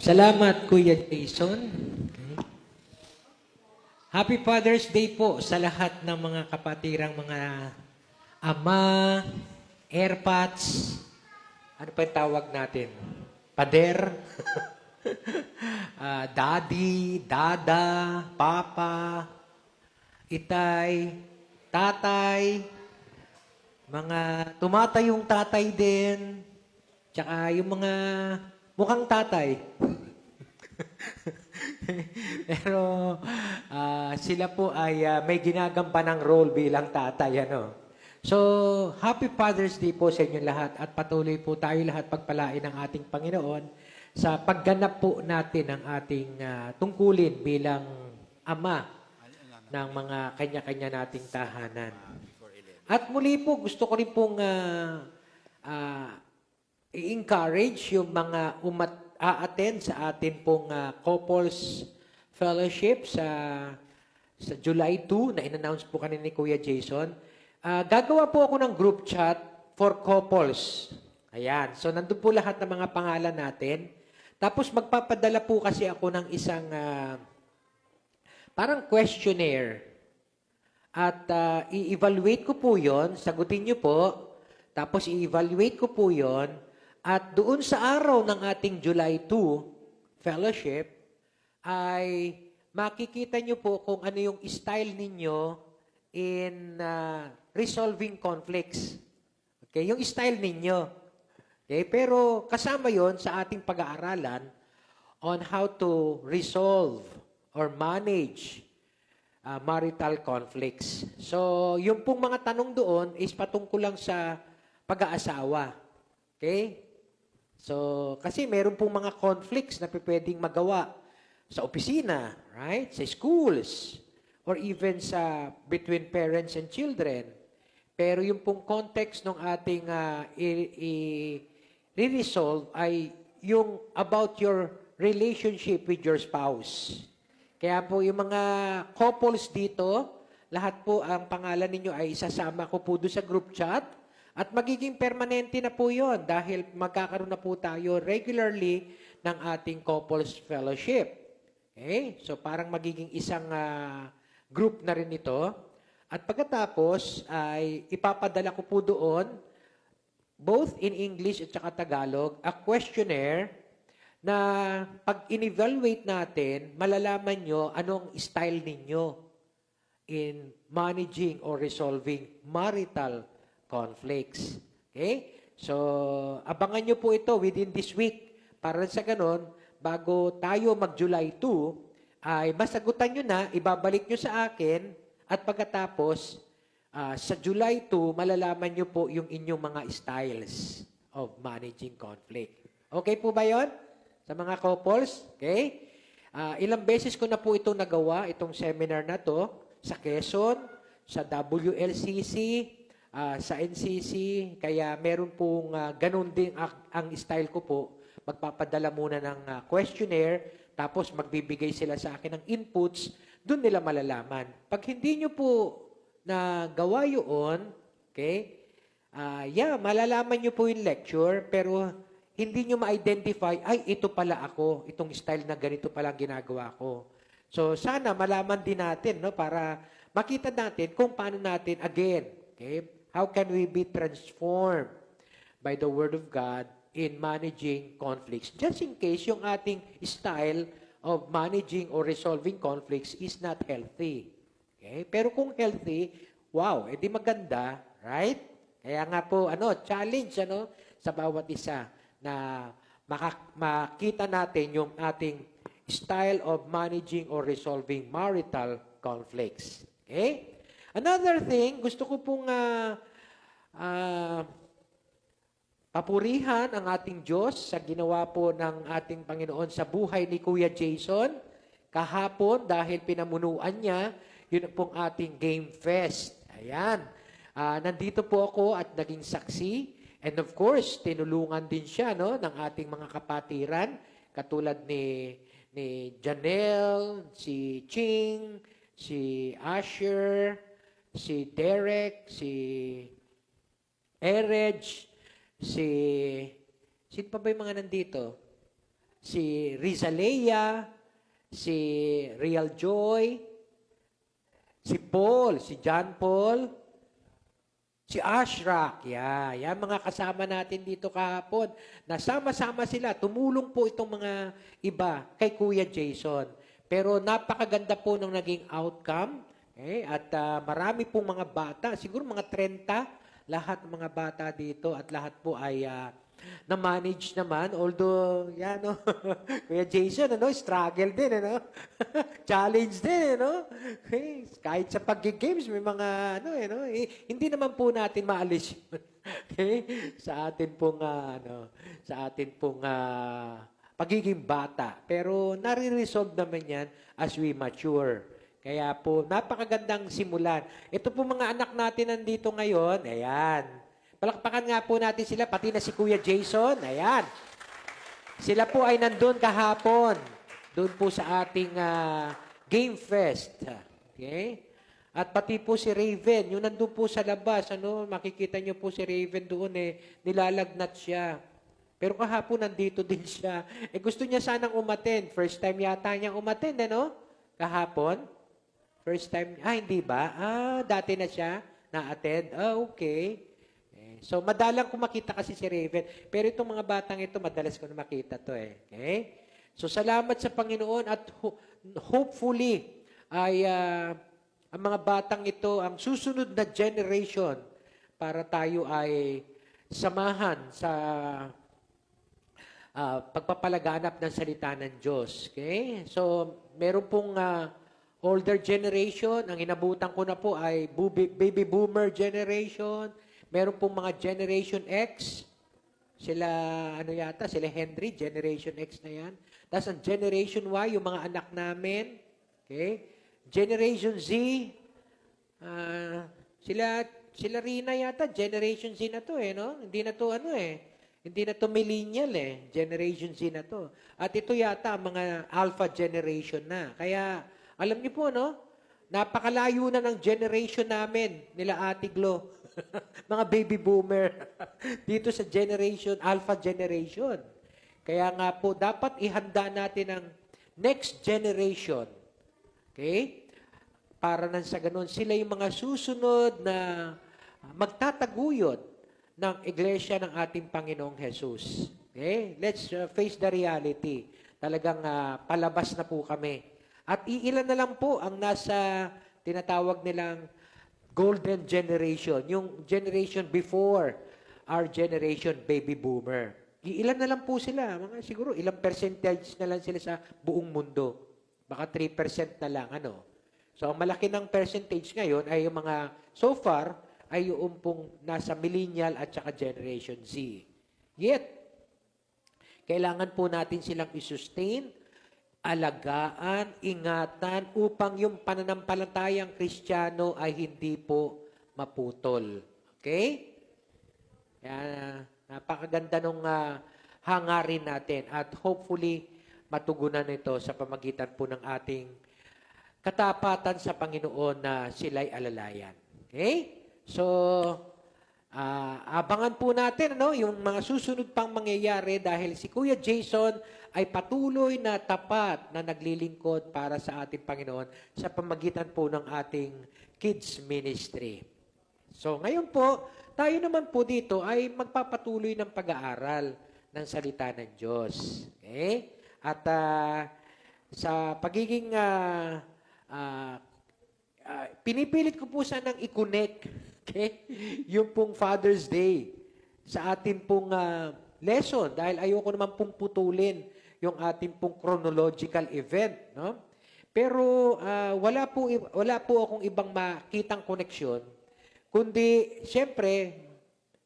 Salamat, Kuya Jason. Okay. Happy Father's Day po sa lahat ng mga kapatirang mga ama, airpods, ano pa yung tawag natin? Pader, daddy, dada, papa, itay, tatay, mga tumatayong tatay din, tsaka yung mga mukhang tatay. Pero sila po ay may ginagampanang role bilang tatay. Ano? So, Happy Father's Day po sa inyo lahat at patuloy po tayo lahat pagpalain ng ating Panginoon sa pagganap po natin ng ating tungkulin bilang ama ng mga kanya-kanya nating tahanan. At muli po, gusto ko rin pong i-encourage yung mga a-attend sa atin pong couples fellowship sa July 2 na in-announce po kanina ni Kuya Jason. Gagawa po ako ng group chat for couples. Ayan. So, nandun po lahat ng mga pangalan natin. Tapos, magpapadala po kasi ako ng isang parang questionnaire. At i-evaluate ko po yon, sagutin niyo po. Tapos, i-evaluate ko po yon. At doon sa araw ng ating July 2 fellowship, ay makikita nyo po kung ano yung style ninyo in resolving conflicts. Okay? Yung style ninyo. Okay? Pero kasama yon sa ating pag-aaralan on how to resolve or manage marital conflicts. So, yung pong mga tanong doon is patungkol lang sa pag-aasawa. Okay? So, kasi meron pong mga conflicts na pwedeng magawa sa opisina, right? Sa schools, or even sa between parents and children. Pero yung pong context ng ating i-resolve ay yung about your relationship with your spouse. Kaya po yung mga couples dito, lahat po ang pangalan ninyo ay isasama ko po doon sa group chat. At magiging permanente na po yon dahil magkakaroon na po tayo regularly ng ating couples fellowship. Okay? So parang magiging isang group na rin ito. At pagkatapos ay ipapadala ko po doon, both in English at saka Tagalog, a questionnaire na pag in-evaluate natin, malalaman nyo anong style ninyo in managing or resolving marital conflicts. Okay? So, abangan nyo po ito within this week. Para sa ganon, bago tayo mag-July 2, ay masagutan nyo na, ibabalik nyo sa akin, at pagkatapos, sa July 2, malalaman nyo po yung inyong mga styles of managing conflict. Okay po ba yon? Sa mga couples? Okay? Ilang beses ko na po ito nagawa, itong seminar na to, sa Quezon, sa WLCC, sa NCC, kaya meron pong ganun din ang style ko po. Magpapadala muna ng questionnaire, tapos magbibigay sila sa akin ng inputs, doon nila malalaman. Pag hindi nyo po nagawa yun, okay, malalaman nyo po yung lecture, pero hindi nyo ma-identify, ay, ito pala ako, itong style na ganito pala ang ginagawa ko. So, sana malaman din natin, no, para makita natin kung paano natin, again, okay, how can we be transformed by the Word of God in managing conflicts? Just in case yung ating style of managing or resolving conflicts is not healthy. Okay? Pero kung healthy, wow, edi maganda, right? Kaya nga po, challenge, sa bawat isa na makita natin yung ating style of managing or resolving marital conflicts. Okay? Another thing, gusto ko pong papurihan ang ating Diyos sa ginawa po ng ating Panginoon sa buhay ni Kuya Jason. Kahapon, dahil pinamunuan niya, yun pong ating Game Fest. Ayan. Nandito po ako at naging saksi. And of course, tinulungan din siya ng ating mga kapatiran, katulad ni Janelle, si Ching, si Asher, si Derek, si Erej, sino pa ba yung mga nandito? si Rizalea, si Real Joy, si Paul, si John Paul, si Ashrak. Yan mga kasama natin dito kahapon. Nasama-sama sila. Tumulong po itong mga iba kay Kuya Jason. Pero napakaganda po ng naging outcome. Okay? At marami pong mga bata, siguro mga 30, lahat ng mga bata dito at lahat po ay na-manage naman. Although, yan, no? Kuya Jason, ano, struggle din, ano? Challenge din, ano? Okay. Kahit sa pag-games, may mga, ano, no? Hindi naman po natin maalis yun. Okay? Sa atin pong, pagiging bata. Pero, nare-resolve naman yan as we mature. Kaya po, napakagandang simulan. Ito po mga anak natin nandito ngayon. Ayan. Palakpakan nga po natin sila, pati na si Kuya Jason. Ayan. Sila po ay nandun kahapon. Doon po sa ating Game Fest. Okay? At pati po si Raven, yung nandun po sa labas, ano, makikita nyo po si Raven doon nilalagnat siya. Pero kahapon nandito din siya. Gusto niya sanang umattend. First time yata niyang umattend, ano? Kahapon. First time, hindi ba? Dati na siya na-attend. Okay. So, madalang ko makita kasi si Raven. Pero itong mga batang ito, madalas ko na makita to Okay? So, salamat sa Panginoon at hopefully ay ang mga batang ito, ang susunod na generation para tayo ay samahan sa pagpapalaganap ng salita ng Diyos. Okay? So, meron pong older generation, ang inabutan ko na po ay baby boomer generation. Meron pong mga Generation X. Sila, sila Henry, Generation X na yan. Tapos ang Generation Y, yung mga anak namin. Okay? Generation Z, sila Rina yata, Generation Z na to no? Hindi na to hindi na to millennial Generation Z na to. At ito yata, mga Alpha Generation na. Kaya, alam niyo po, no? Napakalayo na ng generation namin, nila Ate Glo. Mga baby boomer. Dito sa generation, Alpha Generation. Kaya nga po, dapat ihanda natin ang next generation. Okay? Para nang sa ganun, sila yung mga susunod na magtataguyod ng iglesia ng ating Panginoong Jesus. Okay? Let's face the reality. Talagang palabas na po kami. At iilan na lang po ang nasa tinatawag nilang golden generation, yung generation before our generation baby boomer. Iilan na lang po sila, mga siguro ilang percentage na lang sila sa buong mundo. Baka 3% na lang, So, ang malaki ng percentage ngayon ay yung mga, so far, ay yung pong nasa millennial at saka generation Z. Yet, kailangan po natin silang i-sustain, alagaan, ingatan, upang yung pananampalatayang Kristiyano ay hindi po maputol. Okay? Kaya, napakaganda nung hangarin natin at hopefully matugunan ito sa pamagitan po ng ating katapatan sa Panginoon na sila'y alalayan. Okay? So, abangan po natin yung mga susunod pang mangyayari dahil si Kuya Jason ay patuloy na tapat na naglilingkod para sa ating Panginoon sa pamagitan po ng ating kids ministry. So ngayon po, tayo naman po dito ay magpapatuloy ng pag-aaral ng salita ng Diyos. Okay? At sa pagiging pinipilit ko po sanang i-connect yung pong Father's Day sa ating pong lesson dahil ayoko naman pong putulin yung ating pong chronological event, no? Pero wala po akong ibang makitang koneksyon kundi siyempre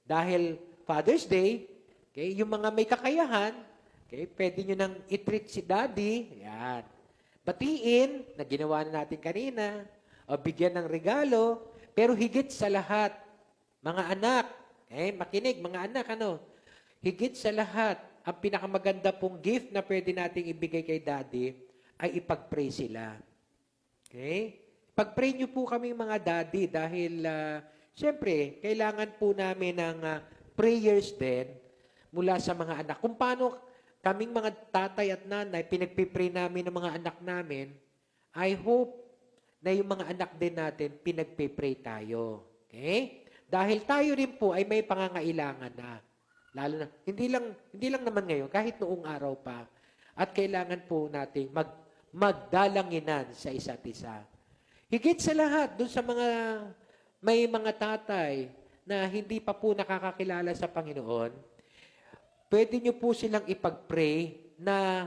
dahil Father's Day, okay, yung mga may kakayahan, okay, pwede nyo nang i-treat si Daddy, yan. Batiin na ginawa na natin kanina, o bigyan ng regalo, pero higit sa lahat, mga anak, makinig, mga anak, higit sa lahat, ang pinakamaganda pong gift na pwede nating ibigay kay Daddy ay ipag-pray sila. Okay? Pag-pray niyo po kami mga Daddy dahil, siyempre, kailangan po namin ng prayers din mula sa mga anak. Kung paano kaming mga tatay at nanay, pinagpipray namin ng mga anak namin, I hope na yung mga anak din natin, pinagpipray tayo. Okay? Dahil tayo rin po ay may pangangailangan na. Lalo na, hindi lang naman ngayon, kahit noong araw pa. At kailangan po nating magdalanginan sa isa't isa. Higit sa lahat, dun sa may mga tatay na hindi pa po nakakakilala sa Panginoon, pwede nyo po silang ipag-pray na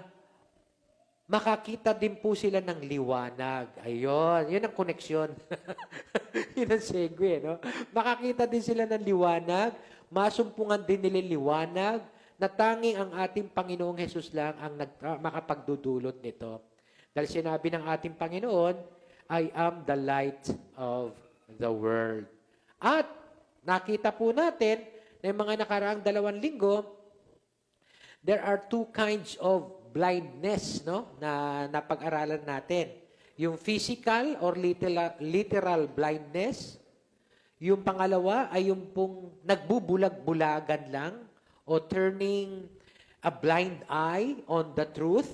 makakita din po sila ng liwanag. Ayun, yun ang koneksyon. Yun ang segue, no? Makakita din sila ng liwanag, masumpungan din nila liwanag, na tanging ang ating Panginoong Hesus lang ang makapagdudulot nito. Dahil sinabi ng ating Panginoon, I am the light of the world. At nakita po natin na yung mga nakaraang 2 linggo, there are 2 kinds of blindness, no, na napag-aralan natin. Yung physical or literal blindness. Yung pangalawa ay yung pong nagbubulag-bulagan lang o turning a blind eye on the truth.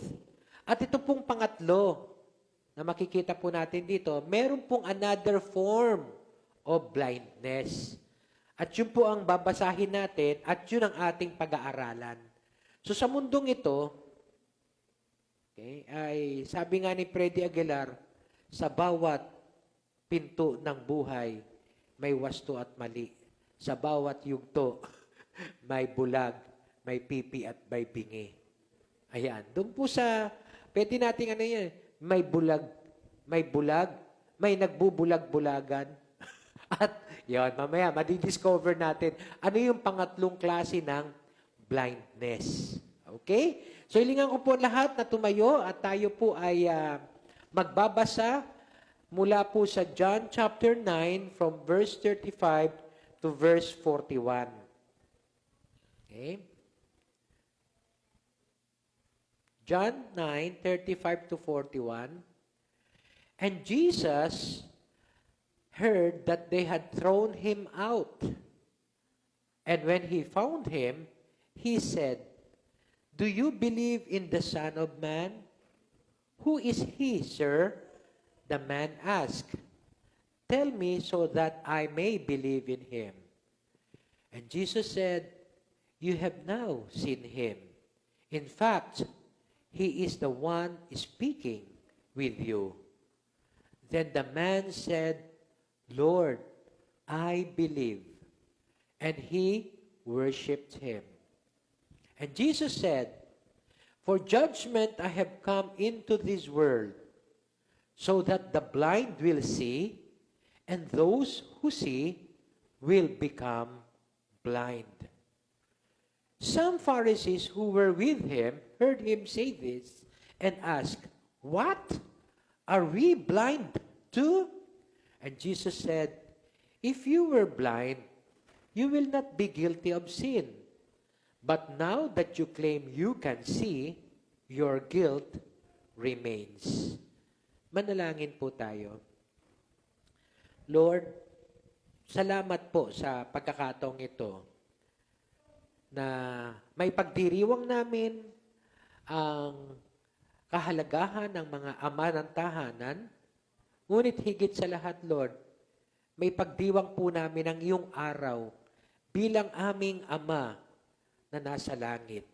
At ito pong pangatlo na makikita po natin dito, meron pong another form of blindness. At yun po ang babasahin natin at yun ang ating pag-aaralan. So sa mundong ito, okay, ay sabi nga ni Freddy Aguilar, sa bawat pinto ng buhay, may wasto at mali. Sa bawat yugto, may bulag, may pipi at may bingi. Ayan. Doon po sa, pwede nating ano yan, may bulag, may nagbubulag-bulagan. At yun, mamaya, madidiscover natin ano yung pangatlong klase ng blindness. Okay? So, hilingan ko po lahat na tumayo at tayo po ay magbabasa mula po sa John chapter 9 from verse 35 to verse 41. Okay? John 9:35 to 41. And Jesus heard that they had thrown him out. And when he found him, he said, Do you believe in the Son of Man? Who is he, sir? The man asked. Tell me so that I may believe in him. And Jesus said, You have now seen him. In fact, he is the one speaking with you. Then the man said, Lord, I believe. And he worshipped him. And Jesus said, For judgment I have come into this world, so that the blind will see, and those who see will become blind. Some Pharisees who were with him heard him say this and asked, What? Are we blind too? And Jesus said, If you were blind, you will not be guilty of sin. But now that you claim you can see, your guilt remains. Manalangin po tayo. Lord, salamat po sa pagkakataong ito na may pagdiriwang namin ang kahalagahan ng mga ama ng tahanan. Ngunit higit sa lahat, Lord, may pagdiwang po namin ang iyong araw bilang aming Ama na nasa langit.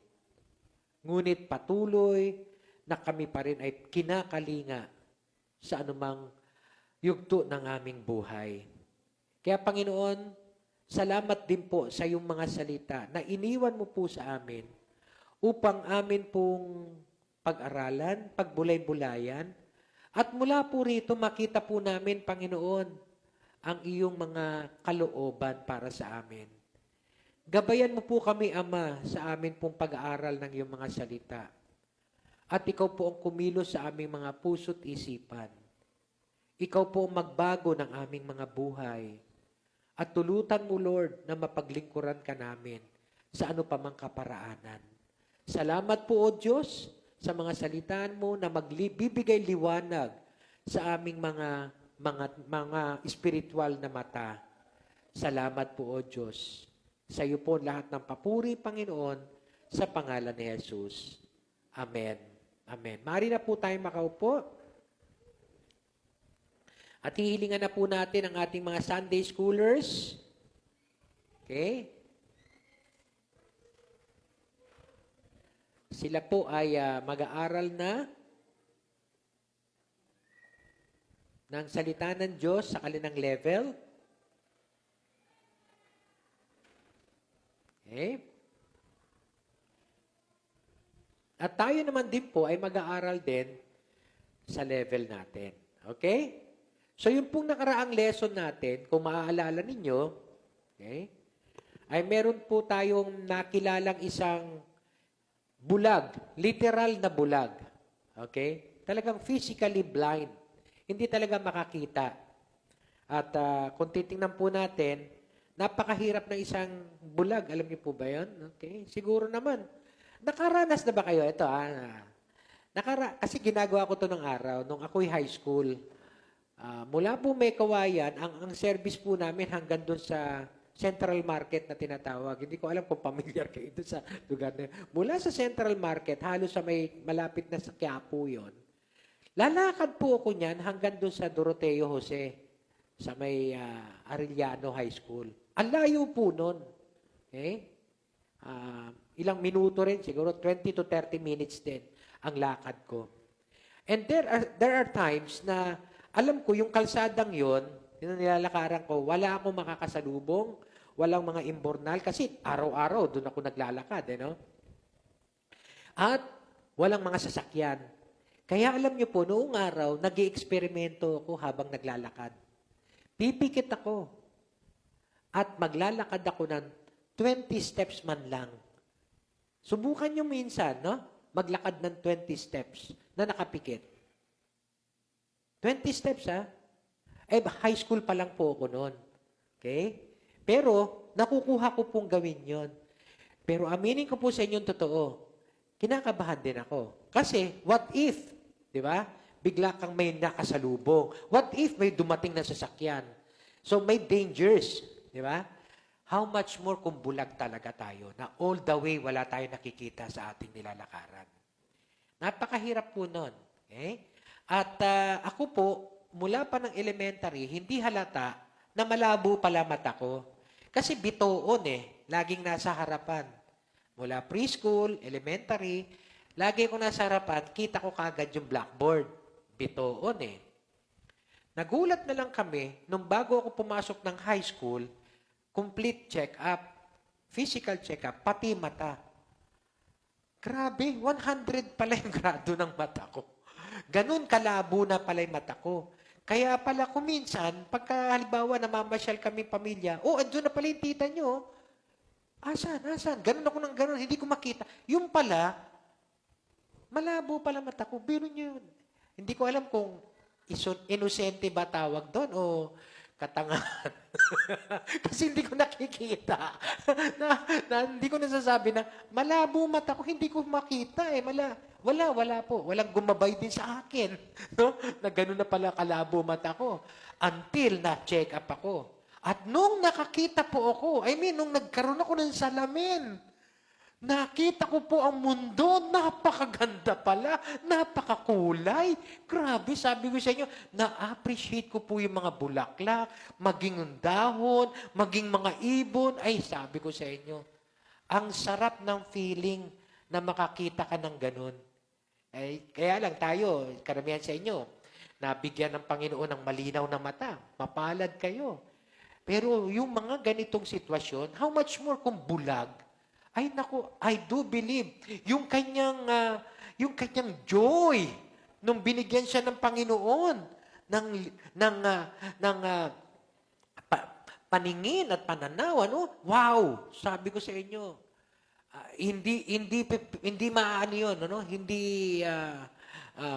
Ngunit patuloy na kami pa rin ay kinakalinga sa anumang yugto ng aming buhay. Kaya Panginoon, salamat din po sa iyong mga salita na iniwan mo po sa amin upang amin pong pag-aralan, pagbulay-bulayan, at mula po rito makita po namin, Panginoon, ang iyong mga kalooban para sa amin. Gabayan mo po kami, Ama, sa amin pong pag-aaral ng iyong mga salita. At ikaw po ang kumilos sa aming mga puso't isipan. Ikaw po ang magbago ng aming mga buhay. At tulutan mo, Lord, na mapaglingkuran ka namin sa ano pa mang kaparaanan. Salamat po, O Diyos, sa mga salitaan mo na magbibigay liwanag sa aming mga spiritual na mata. Salamat po, O Diyos. Sa iyo po lahat ng papuri, Panginoon, sa pangalan ni Jesus. Amen. Amen. Maaari na po tayo makaupo. At hihilingan na po natin ang ating mga Sunday schoolers. Okay? Sila po ay mag-aaral na ng salita ng Diyos sa kanilang level. Okay? At tayo naman din po ay mag-aaral din sa level natin. Okay? So yung pong nakaraang lesson natin, kung maaalala ninyo, okay, ay meron po tayong nakilalang isang bulag, literal na bulag. Okay? Talagang physically blind. Hindi talaga makakita. At kung titingnan po natin, napakahirap na isang bulag. Alam niyo po ba yun? Okay? Siguro naman. Nakaranas na ba kayo? Ito, kasi ginagawa ko to ng araw, nung ako'y high school. Mula po may kawayan, ang service po namin hanggang doon sa Central Market na tinatawag. Hindi ko alam kung familiar kayo doon sa lugar na yun. Mula sa Central Market, halos sa may malapit na sa Quiapo yun. Lalakad po ako niyan hanggang doon sa Doroteo Jose, sa may Arellano High School. Ang layo po nun. Okay? Ilang minuto rin, siguro 20 to 30 minutes din ang lakad ko. And there are times na alam ko yung kalsadang yon, yung nilalakaran ko, wala akong makakasalubong, walang mga imbornal, kasi araw-araw doon ako naglalakad, At walang mga sasakyan. Kaya alam niyo po, noong araw, nag-i-eksperimento ako habang naglalakad. Pipikit ako at maglalakad ako ng 20 steps man lang. Subukan nyo minsan, maglakad ng 20 steps na nakapikit. 20 steps, high school pa lang po ako noon. Okay? Pero, nakukuha ko pong gawin yon. Pero aminin ko po sa inyong totoo, kinakabahan din ako. Kasi, what if, di ba? Bigla kang may nakasalubong. What if may dumating na sasakyan? So, may dangers, di ba? How much more kung bulag talaga tayo na all the way wala tayong nakikita sa ating nilalakaran. Napakahirap po nun. Okay? At ako po, mula pa ng elementary, hindi halata na malabo pala mata ko. Kasi bitoon laging nasa harapan. Mula preschool, elementary, lagi ko nasa harapan, kita ko kagad yung blackboard. Bitoon Nagulat na lang kami, nung bago ako pumasok ng high school, complete check-up, physical check-up, pati mata. Grabe, 100 pala yung grado ng mata ko. Ganun kalabo na pala yung mata ko. Kaya pala kuminsan, pagka halimbawa namamasyal kami pamilya, andun na pala yung tita nyo. Asan? Ganun ako ng ganun, hindi ko makita. Yung pala, malabo pala mata ko. Biro nyo yun. Hindi ko alam kung inosente ba tawag doon o katangahan. Kasi hindi ko nakikita. Hindi ko nasasabi na malabo mata ko, hindi ko makita Wala po. Walang gumabay din sa akin. Na gano'n na pala kalabo mata ko. Until na-check up ako. At nung nakakita po ako, nung nagkaroon ako ng salamin, nakita ko po ang mundo, napakaganda pala, napakakulay. Grabe, sabi ko sa inyo, na-appreciate ko po yung mga bulaklak, maging dahon, maging mga ibon. Sabi ko sa inyo, ang sarap ng feeling na makakita ka ng ganun. Kaya lang tayo, karamihan sa inyo, nabigyan ng Panginoon ng malinaw na mata. Mapalad kayo. Pero yung mga ganitong sitwasyon, how much more kung bulag, I do believe, yung kanyang joy, nung binigyan siya ng Panginoon, paningin at pananaw, wow, sabi ko sa inyo, hindi maano yun, hindi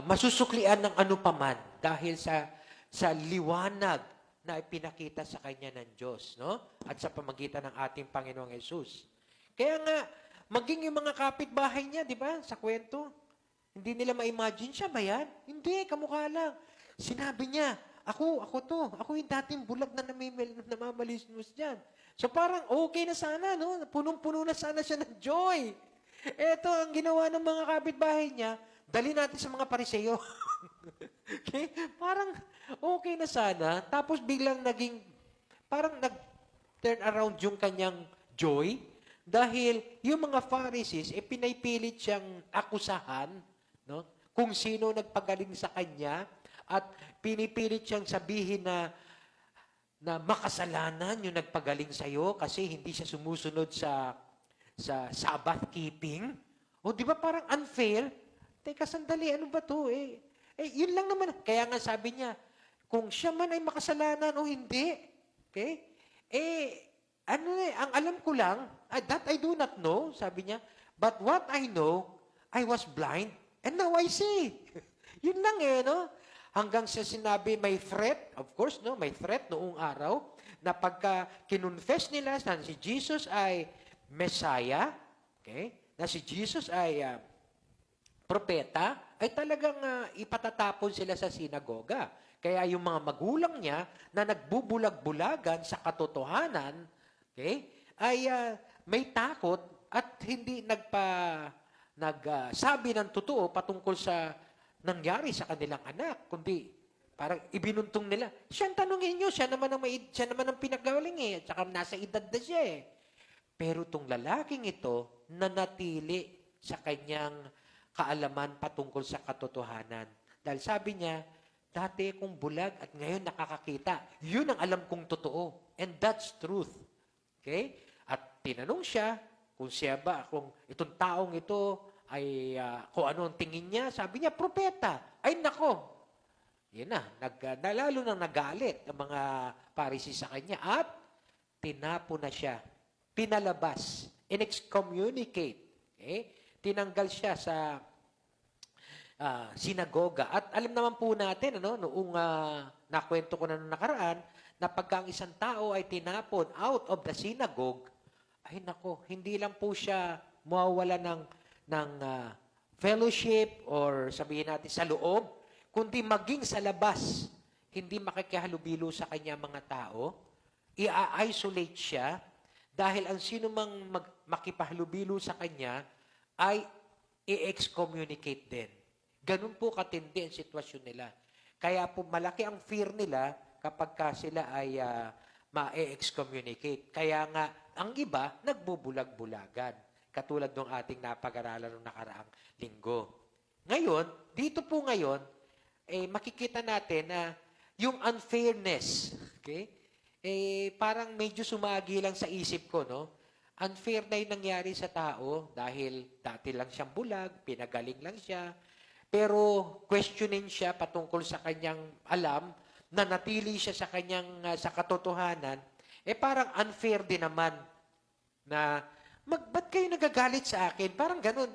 masusuklian ng ano paman dahil sa liwanag na ipinakita sa kanya ng Diyos, at sa pamagitan ng ating Panginoong Jesus. Kaya nga, maging yung mga kapitbahay niya, di ba, sa kwento, hindi nila ma-imagine siya ba yan? Hindi, kamukha lang. Sinabi niya, ako yung dating bulag na namamalismus dyan. So parang okay na sana, punong-puno na sana siya ng joy. Eto, ang ginawa ng mga kapitbahay niya, dali natin sa mga pariseo. Okay? Parang okay na sana. Tapos biglang parang nag-turn around yung kanyang joy. Dahil yung mga Pharisees, pinaypilit siyang akusahan, no? Kung sino nagpagaling sa kanya, at pinipilit siyang sabihin na makasalanan yung nagpagaling sa'yo kasi hindi siya sumusunod sa Sabbath keeping. O di ba parang unfair? Teka, sandali, ano ba to? Yun lang naman. Kaya nga sabi niya, kung siya man ay makasalanan o hindi, okay? Ang alam ko lang, that I do not know, sabi niya, but what I know, I was blind, and now I see. Yun lang no? Hanggang sa sinabi, may threat, of course, no? May threat noong araw, na pagka kinonfess nila na si Jesus ay Messiah, okay? Na si Jesus ay propeta, ay talagang ipatatapon sila sa sinagoga. Kaya yung mga magulang niya na nagbubulag-bulagan sa katotohanan, okay, ay may takot at hindi nagsabi ng totoo patungkol sa nangyari sa kanilang anak, kundi parang ibinuntong nila. Siya ang tanongin nyo, siya naman ang pinagaling at saka nasa edad na siya Pero itong lalaking ito, nanatili sa kanyang kaalaman patungkol sa katotohanan. Dahil sabi niya, dati akong bulag at ngayon nakakakita. Yun ang alam kong totoo. And that's truth. Okay? At tinanong siya kung siya ba, kung itong taong ito ay kung ano ang tingin niya. Sabi niya, propeta. Ay nako. Yun na, lalo nang nagalit ang mga Pharisees sa kanya at tinapo na siya. Pinalabas. In-excommunicate. Okay? Tinanggal siya sa sinagoga. At alam naman po natin, noong nakwento ko na noong nakaraan, na pagka ang isang tao ay tinapon out of the synagogue, ay nako, hindi lang po siya mawawala ng fellowship or sabihin natin sa loob, kundi maging sa labas, hindi makikihalubilo sa kanya mga tao, i-isolate siya dahil ang sino mang makipahalubilo sa kanya ay i-excommunicate din. Ganun po katindi ang sitwasyon nila. Kaya po malaki ang fear nila kapag sila ay ma-excommunicate. Kaya nga, ang iba, nagbubulag-bulagan. Katulad ng ating napag-aralan ng nakaraang linggo. Ngayon, dito po ngayon, makikita natin na yung unfairness, okay? Parang medyo sumagi lang sa isip ko, no? Unfair na yung nangyari sa tao dahil dati lang siyang bulag, pinagaling lang siya, pero questioning siya patungkol sa kanyang alam, na natili siya sa kanyang sa katotohanan, parang unfair din naman na ba't kayo nagagalit sa akin? Parang ganun.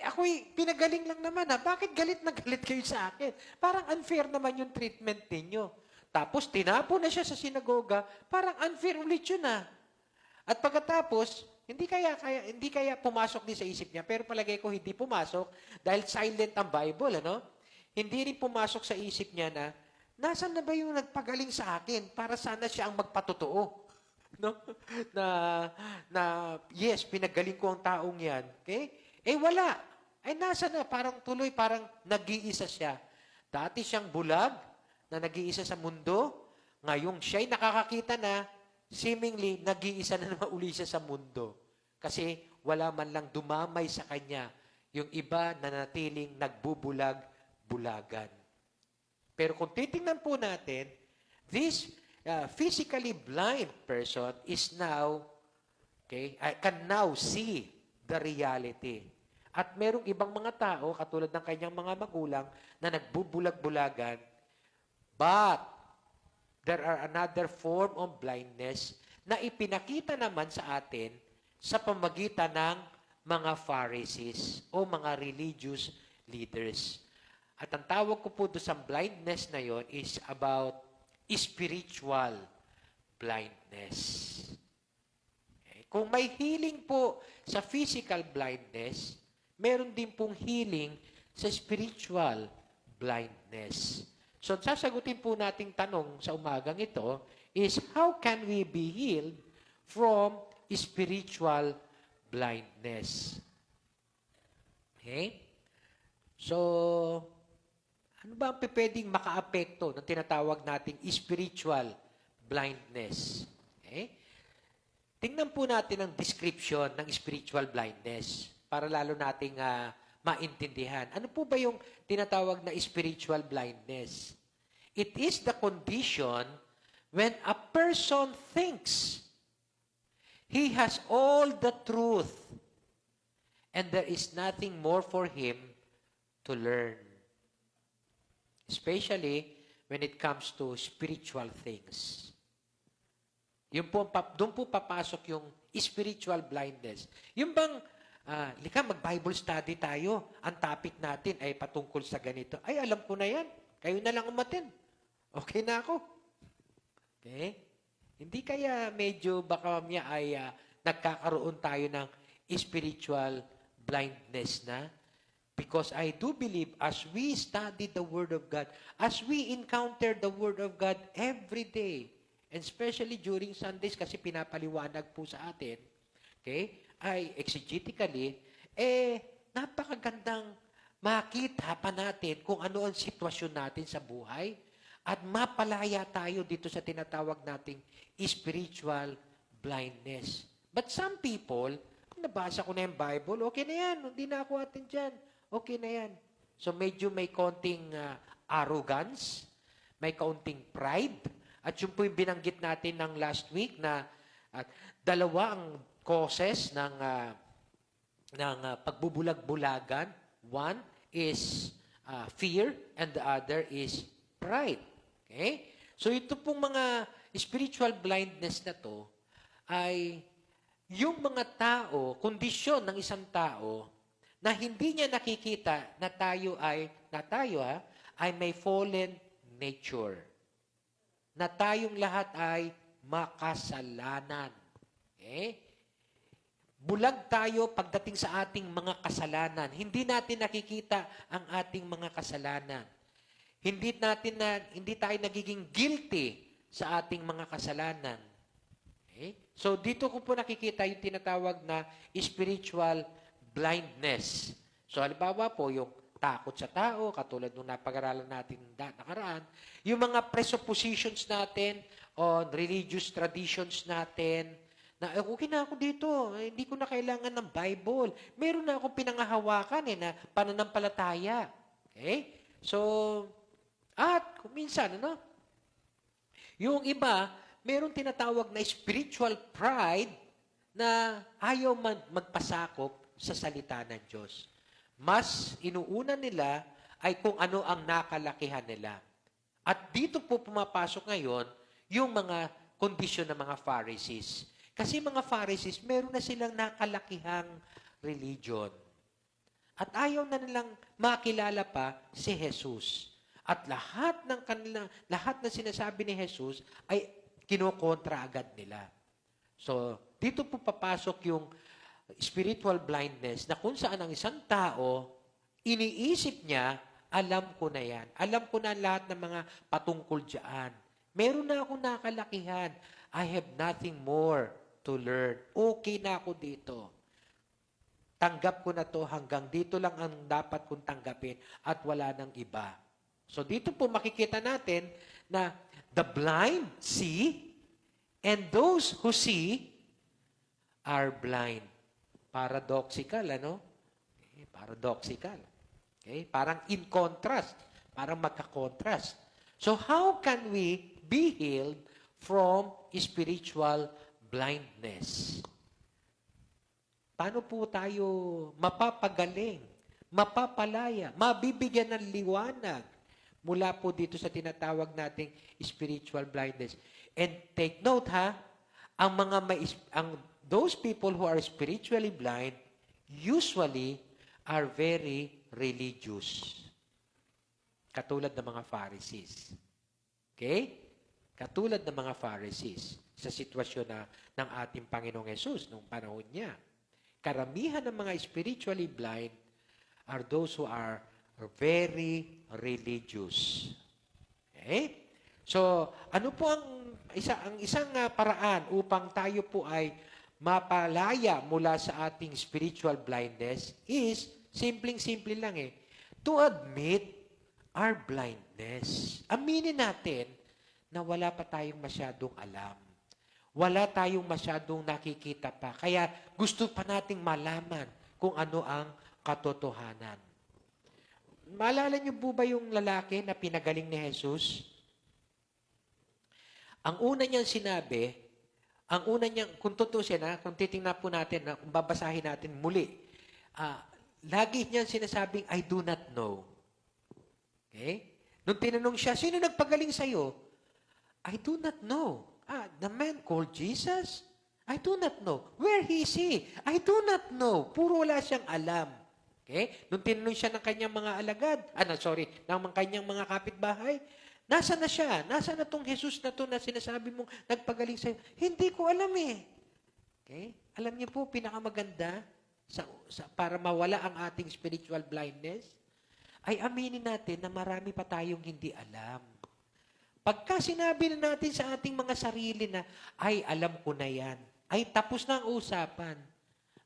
Ako'y pinagaling lang naman Bakit galit na galit kayo sa akin? Parang unfair naman yung treatment ninyo. Tapos tinapo na siya sa sinagoga, parang unfair ulit yun At pagkatapos, hindi kaya pumasok din sa isip niya, pero palagay ko hindi pumasok dahil silent ang Bible, Hindi rin pumasok sa isip niya na nasaan na ba yung nagpagaling sa akin para sana siya ang magpatotoo? No? Yes, pinagaling ko ang taong yan. Okay? Wala. Nasa na? Parang tuloy, parang nag-iisa siya. Dati siyang bulag na nag-iisa sa mundo. Ngayong siya'y nakakakita na, seemingly, nag-iisa na naman uli siya sa mundo. Kasi wala man lang dumamay sa kanya yung iba na natiling nagbubulag-bulagan. Pero kung titingnan po natin, this physically blind person is now, can now see the reality. At merong ibang mga tao, katulad ng kanyang mga magulang, na nagbubulag-bulagan, but there are another form of blindness na ipinakita naman sa atin sa pamagitan ng mga Pharisees o mga religious leaders. At ang tawag ko po doon sa blindness na yon is about spiritual blindness. Kung may healing po sa physical blindness, meron din pong healing sa spiritual blindness. So, sasagutin po nating tanong sa umagang ito is, how can we be healed from spiritual blindness? Okay? So, ano ba ang pwedeng makaapekto ng tinatawag nating spiritual blindness? Okay? Tingnan po natin ang description ng spiritual blindness para lalo nating maintindihan. Ano po ba yung tinatawag na spiritual blindness? It is the condition when a person thinks he has all the truth and there is nothing more for him to learn. Especially when it comes to spiritual things. Doon po papasok yung spiritual blindness. Yung bang, lika, mag-Bible study tayo. Ang topic natin ay patungkol sa ganito. Ay, alam ko na yan. Kayo na lang umatin. Okay na ako. Okay? Hindi kaya medyo baka niya ay nagkakaroon tayo ng spiritual blindness na? Because I do believe as we study the Word of God, as we encounter the Word of God every day, and especially during Sundays kasi pinapaliwanag po sa atin, okay, ay exegetically, napakagandang makita pa natin kung ano ang sitwasyon natin sa buhay at mapalaya tayo dito sa tinatawag nating spiritual blindness. But some people, nabasa ko na yung Bible, okay na yan, hindi na ako atin dyan. Okay na yan. So medyo may konting arrogance, may kaunting pride, at yun po yung binanggit natin ng last week na dalawa ang causes ng pagbubulag-bulagan. One is fear and the other is pride. Okay? So ito pong mga spiritual blindness na to ay yung mga tao, kondisyon ng isang tao na hindi niya nakikita na tayo ay may fallen nature. Na tayong lahat ay makasalanan. Okay? Bulag tayo pagdating sa ating mga kasalanan. Hindi natin nakikita ang ating mga kasalanan. Hindi tayo nagiging guilty sa ating mga kasalanan. Okay? So dito ko po nakikita yung tinatawag na spiritual blindness. So halimbawa po yung takot sa tao, katulad nung napag-aralan natin nakaraan, yung mga presuppositions natin on religious traditions natin, na okay na ako dito, hindi ko na kailangan ng Bible. Meron na akong pinangahawakan na pananampalataya. Okay? So, at minsan, yung iba, meron tinatawag na spiritual pride na ayaw magpasakop sa salita ng Diyos. Mas inuuna nila ay kung ano ang nakalakihan nila. At dito po pumapasok ngayon yung mga kondisyon ng mga Pharisees. Kasi mga Pharisees, meron na silang nakalakihang religion. At ayaw na nilang makilala pa si Jesus. At lahat ng sinasabi ni Jesus ay kinokontra agad nila. So, dito po papasok yung spiritual blindness na kung saan ang isang tao, iniisip niya, alam ko na yan. Alam ko na lahat ng mga patungkol dyan. Meron na akong nakalakihan. I have nothing more to learn. Okay na ako dito. Tanggap ko na to hanggang dito lang ang dapat kong tanggapin at wala nang iba. So dito po makikita natin na the blind see and those who see are blind. Paradoxical, Paradoxical. Okay? Parang in contrast. Parang magka-contrast. So how can we be healed from spiritual blindness? Paano po tayo mapapagaling, mapapalaya, mabibigyan ng liwanag mula po dito sa tinatawag nating spiritual blindness? And take note those people who are spiritually blind usually are very religious. Katulad ng mga Pharisees. Okay? Katulad ng mga Pharisees sa sitwasyon ng ating Panginoong Hesus noong panahon niya. Karamihan ng mga spiritually blind are those who are very religious. Okay? So, ano po ang isang paraan upang tayo po ay mapalaya mula sa ating spiritual blindness is Simpleng-simple lang eh. To admit our blindness. Aminin natin na wala pa tayong masyadong alam. Wala tayong masyadong nakikita pa. Kaya gusto pa nating malaman kung ano ang katotohanan. Maalala niyo po ba yung lalaki na pinagaling ni Jesus? Ang una niyang sinabi, kung tutusin kung titingnan po natin, kung babasahin natin muli, lagi niyang sinasabing, I do not know. Okay? Nung tinanong siya, sino nagpagaling sa'yo? I do not know. The man called Jesus? I do not know. Where is he? I do not know. Puro wala siyang alam. Okay? Nung tinanong siya ng kanyang mga alagad, ng kanyang mga kapitbahay, nasa na siya? Nasa na tong Jesus na to na sinasabi mong nagpagaling sa'yo? Hindi ko alam eh. Okay? Alam niyo po, pinakamaganda para mawala ang ating spiritual blindness, ay aminin natin na marami pa tayong hindi alam. Pagka sinabi na natin sa ating mga sarili na, ay, alam ko na yan, ay tapos na ang usapan.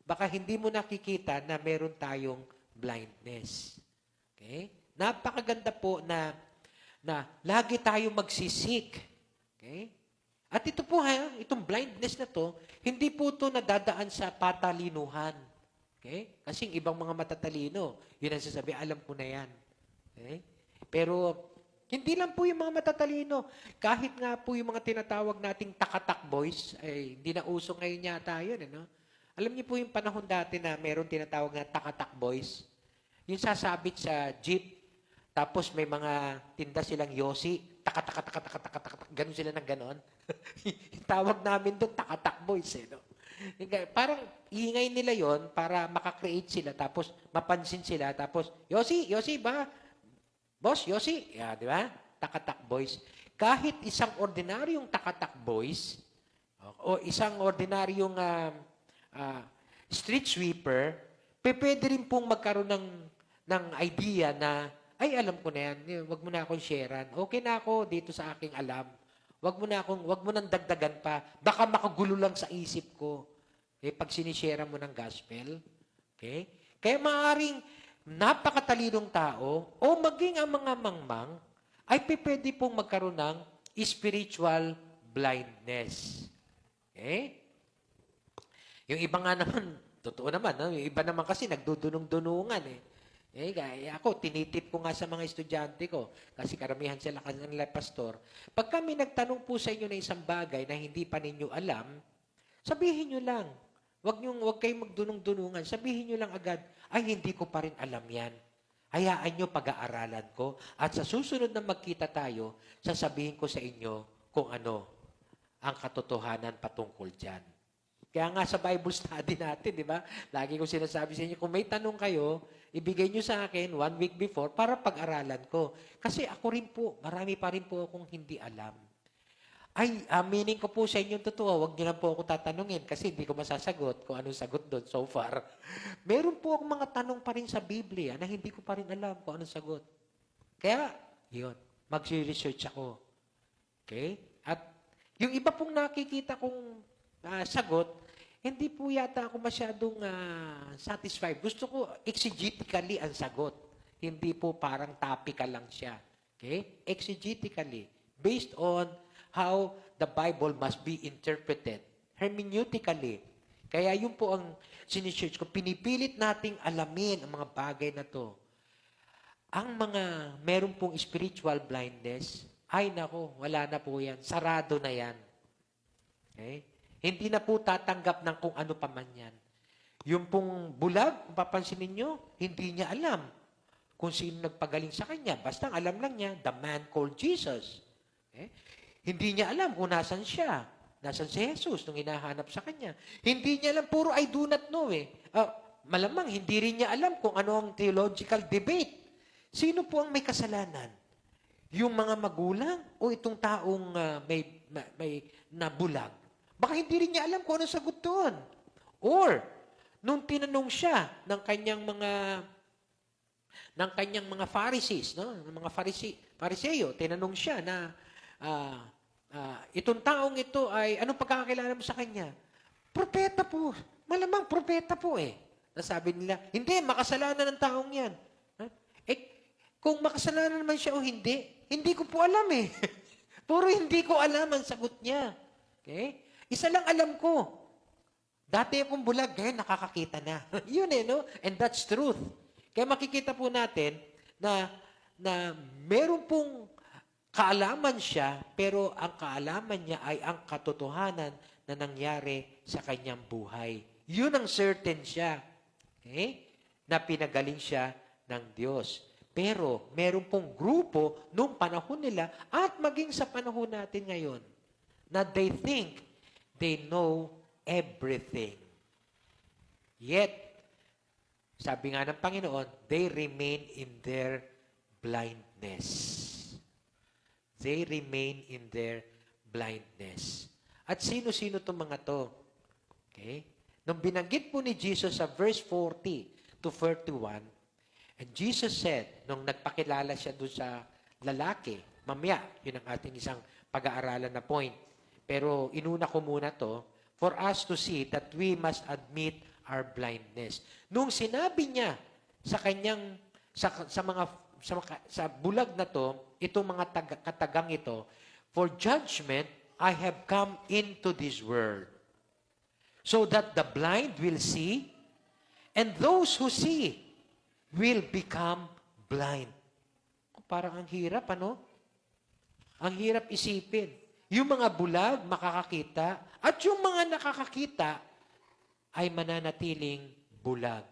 Baka hindi mo nakikita na meron tayong blindness. Okay? Napakaganda po na lagi tayong magsisik. Okay? At ito po itong blindness na to, hindi po ito nadadaan sa patalinuhan. Okay? Kasi ibang mga matatalino, yun ang sasabi, alam ko na yan. Okay? Pero hindi lang po yung mga matatalino. Kahit nga po yung mga tinatawag nating takatak boys, ay hindi na uso ngayon yata yun. Alam niyo po yung panahon dati na meron tinatawag na takatak boys. Yung sasabit sa jeep, tapos may mga tinda silang yosi, takatak, ganun sila ng ganon. Yung tawag namin doon, takatak boys. Parang ingay nila yon para makakreate sila, tapos mapansin sila, tapos, Yosi ba? Boss, Yosi, di ba? Takatak boys. Kahit isang ordinaryong takatak boys, o isang ordinaryong street sweeper, pwede rin pong magkaroon ng idea na, ay, alam ko na yan, wag mo na akong sharean. Okay na ako dito sa aking alam. Wag mo nang dagdagan pa. Baka makagulo lang sa isip ko. Pag sinishare mo ng gospel. Okay? Kaya maaaring napakatalinong tao o maging ang mga mangmang ay pwede pong magkaroon ng spiritual blindness. Okay? Yung iba nga naman, totoo naman, yung iba naman kasi nagdudunong-dunungan kaya ako, tinitip ko nga sa mga estudyante ko, kasi karamihan sila kanila pastor, pag kami nagtanong po sa inyo na isang bagay na hindi pa ninyo alam, sabihin nyo lang. Huwag kayong magdunong-dunungan. Sabihin nyo lang agad, ay, hindi ko pa rin alam yan. Hayaan nyo pag-aaralan ko. At sa susunod na magkita tayo, sasabihin ko sa inyo kung ano ang katotohanan patungkol dyan. Kaya nga sa Bible study natin, di ba? Lagi ko sinasabi sa inyo, kung may tanong kayo, ibigay nyo sa akin 1 week before para pag-aralan ko. Kasi ako rin po, marami pa rin po akong hindi alam. Ay, aminin ko po sa inyo totoo, huwag nyo lang po ako tatanungin kasi hindi ko masasagot kung anong sagot doon so far. Meron po akong mga tanong pa rin sa Biblia na hindi ko pa rin alam kung anong sagot. Kaya, yun, mag-research ako. Okay? At yung iba pong nakikita kong sagot, hindi po yata ako masyadong satisfied. Gusto ko exegetically ang sagot. Hindi po parang topical lang siya. Okay? Exegetically. Based on how the Bible must be interpreted. Hermeneutically. Kaya yun po ang sinisearch ko. Pinipilit nating alamin ang mga bagay na to. Ang mga meron pong spiritual blindness, ay nako, wala na po yan. Sarado na yan. Okay? Hindi na po tatanggap ng kung ano pa man yan. Yung pong bulag, kung papansin ninyo, hindi niya alam kung sino nagpagaling sa kanya. Basta alam lang niya, the man called Jesus. Okay? Hindi niya alam kung nasan siya. Nasan si Jesus nung hinahanap sa kanya. Hindi niya alam, puro I do not know Malamang, hindi rin niya alam kung ano ang theological debate. Sino po ang may kasalanan? Yung mga magulang o itong taong may nabulag? Baka hindi rin niya alam kung ano sagot doon. Or, nung tinanong siya ng kanyang mga Pharisees, ng mga Fariseo, tinanong siya na itong taong ito ay, anong pagkakakilala mo sa kanya? Propeta po. Malamang propeta po Nasabi nila, hindi, makasalanan ng taong yan. Ha? Eh, kung makasalanan naman siya o hindi ko po alam eh. Puro hindi ko alam ang sagot niya. Okay? Isa lang alam ko. Dati akong bulag, ngayon nakakakita na. Yun no? And that's truth. Kaya makikita po natin na meron pong kaalaman siya, pero ang kaalaman niya ay ang katotohanan na nangyari sa kanyang buhay. Yun ang certain siya. Okay? Na pinagaling siya ng Diyos. Pero meron pong grupo nung panahon nila at maging sa panahon natin ngayon na they think they know everything. Yet, sabi nga ng Panginoon, they remain in their blindness. They remain in their blindness. At sino-sino itong mga to? Okay? Nung binanggit po ni Jesus sa verse 40 to 41, and Jesus said, nung nagpakilala siya doon sa lalaki, mamaya, yun ang ating isang pag-aaralan na point. Pero inuna ko muna to, for us to see that we must admit our blindness. Nung sinabi niya sa kanyang, sa bulag na to, itong mga katagang ito, for judgment, I have come into this world, so that the blind will see, and those who see will become blind. Parang ang hirap, ano? Ang hirap isipin. Yung mga bulag, makakakita, at yung mga nakakakita, ay mananatiling bulag.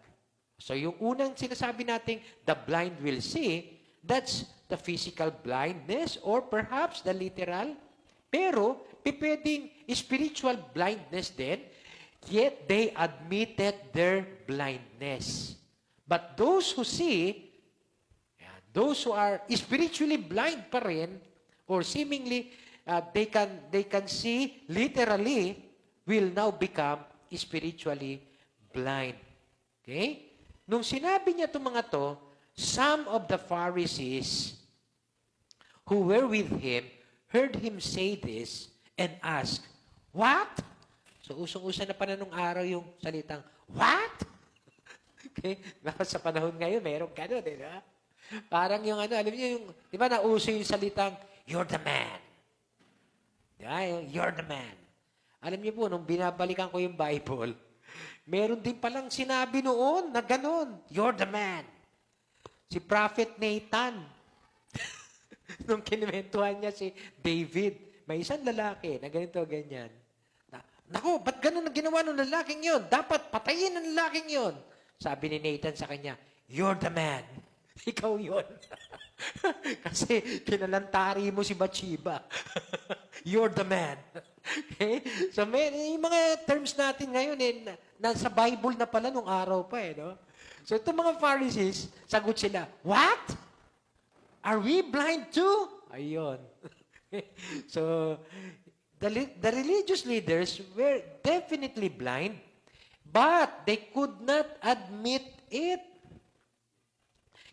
So yung unang sinasabi nating, the blind will see, that's the physical blindness, or perhaps the literal. Pero, pwedeng spiritual blindness din, yet they admitted their blindness. But those who see, those who are spiritually blind pa rin, or seemingly they can see literally, will now become spiritually blind. Okay? Nung sinabi niya itong mga to, some of the Pharisees who were with him heard him say this and asked, "What?" So, usong-usa na pa na nung araw yung salitang, "What?" Okay? Baka sa panahon ngayon, meron gano'n, di ba? Parang yung alam niyo yung, di ba nauso yung salitang, "You're the man." Di ba? You're the man. Alam niyo po, nung binabalikan ko yung Bible, meron din palang sinabi noon na gano'n, "You're the man." Si Prophet Nathan, nung kinimentuhan niya si David, may isang lalaki na ganito, ganyan. Naku, ba't gano'n ang ginawa ng lalaking yon? Dapat patayin ang lalaking yon. Sabi ni Nathan sa kanya, "You're the man." Ikaw yon. Kasi kinalantari mo si Bathsheba. You're the man. Okay? So, yung mga terms natin ngayon, nasa Bible na pala nung araw pa, no? So, itong mga Pharisees, sagot sila, "What? Are we blind too?" Ayun. So, the religious leaders were definitely blind, but they could not admit it.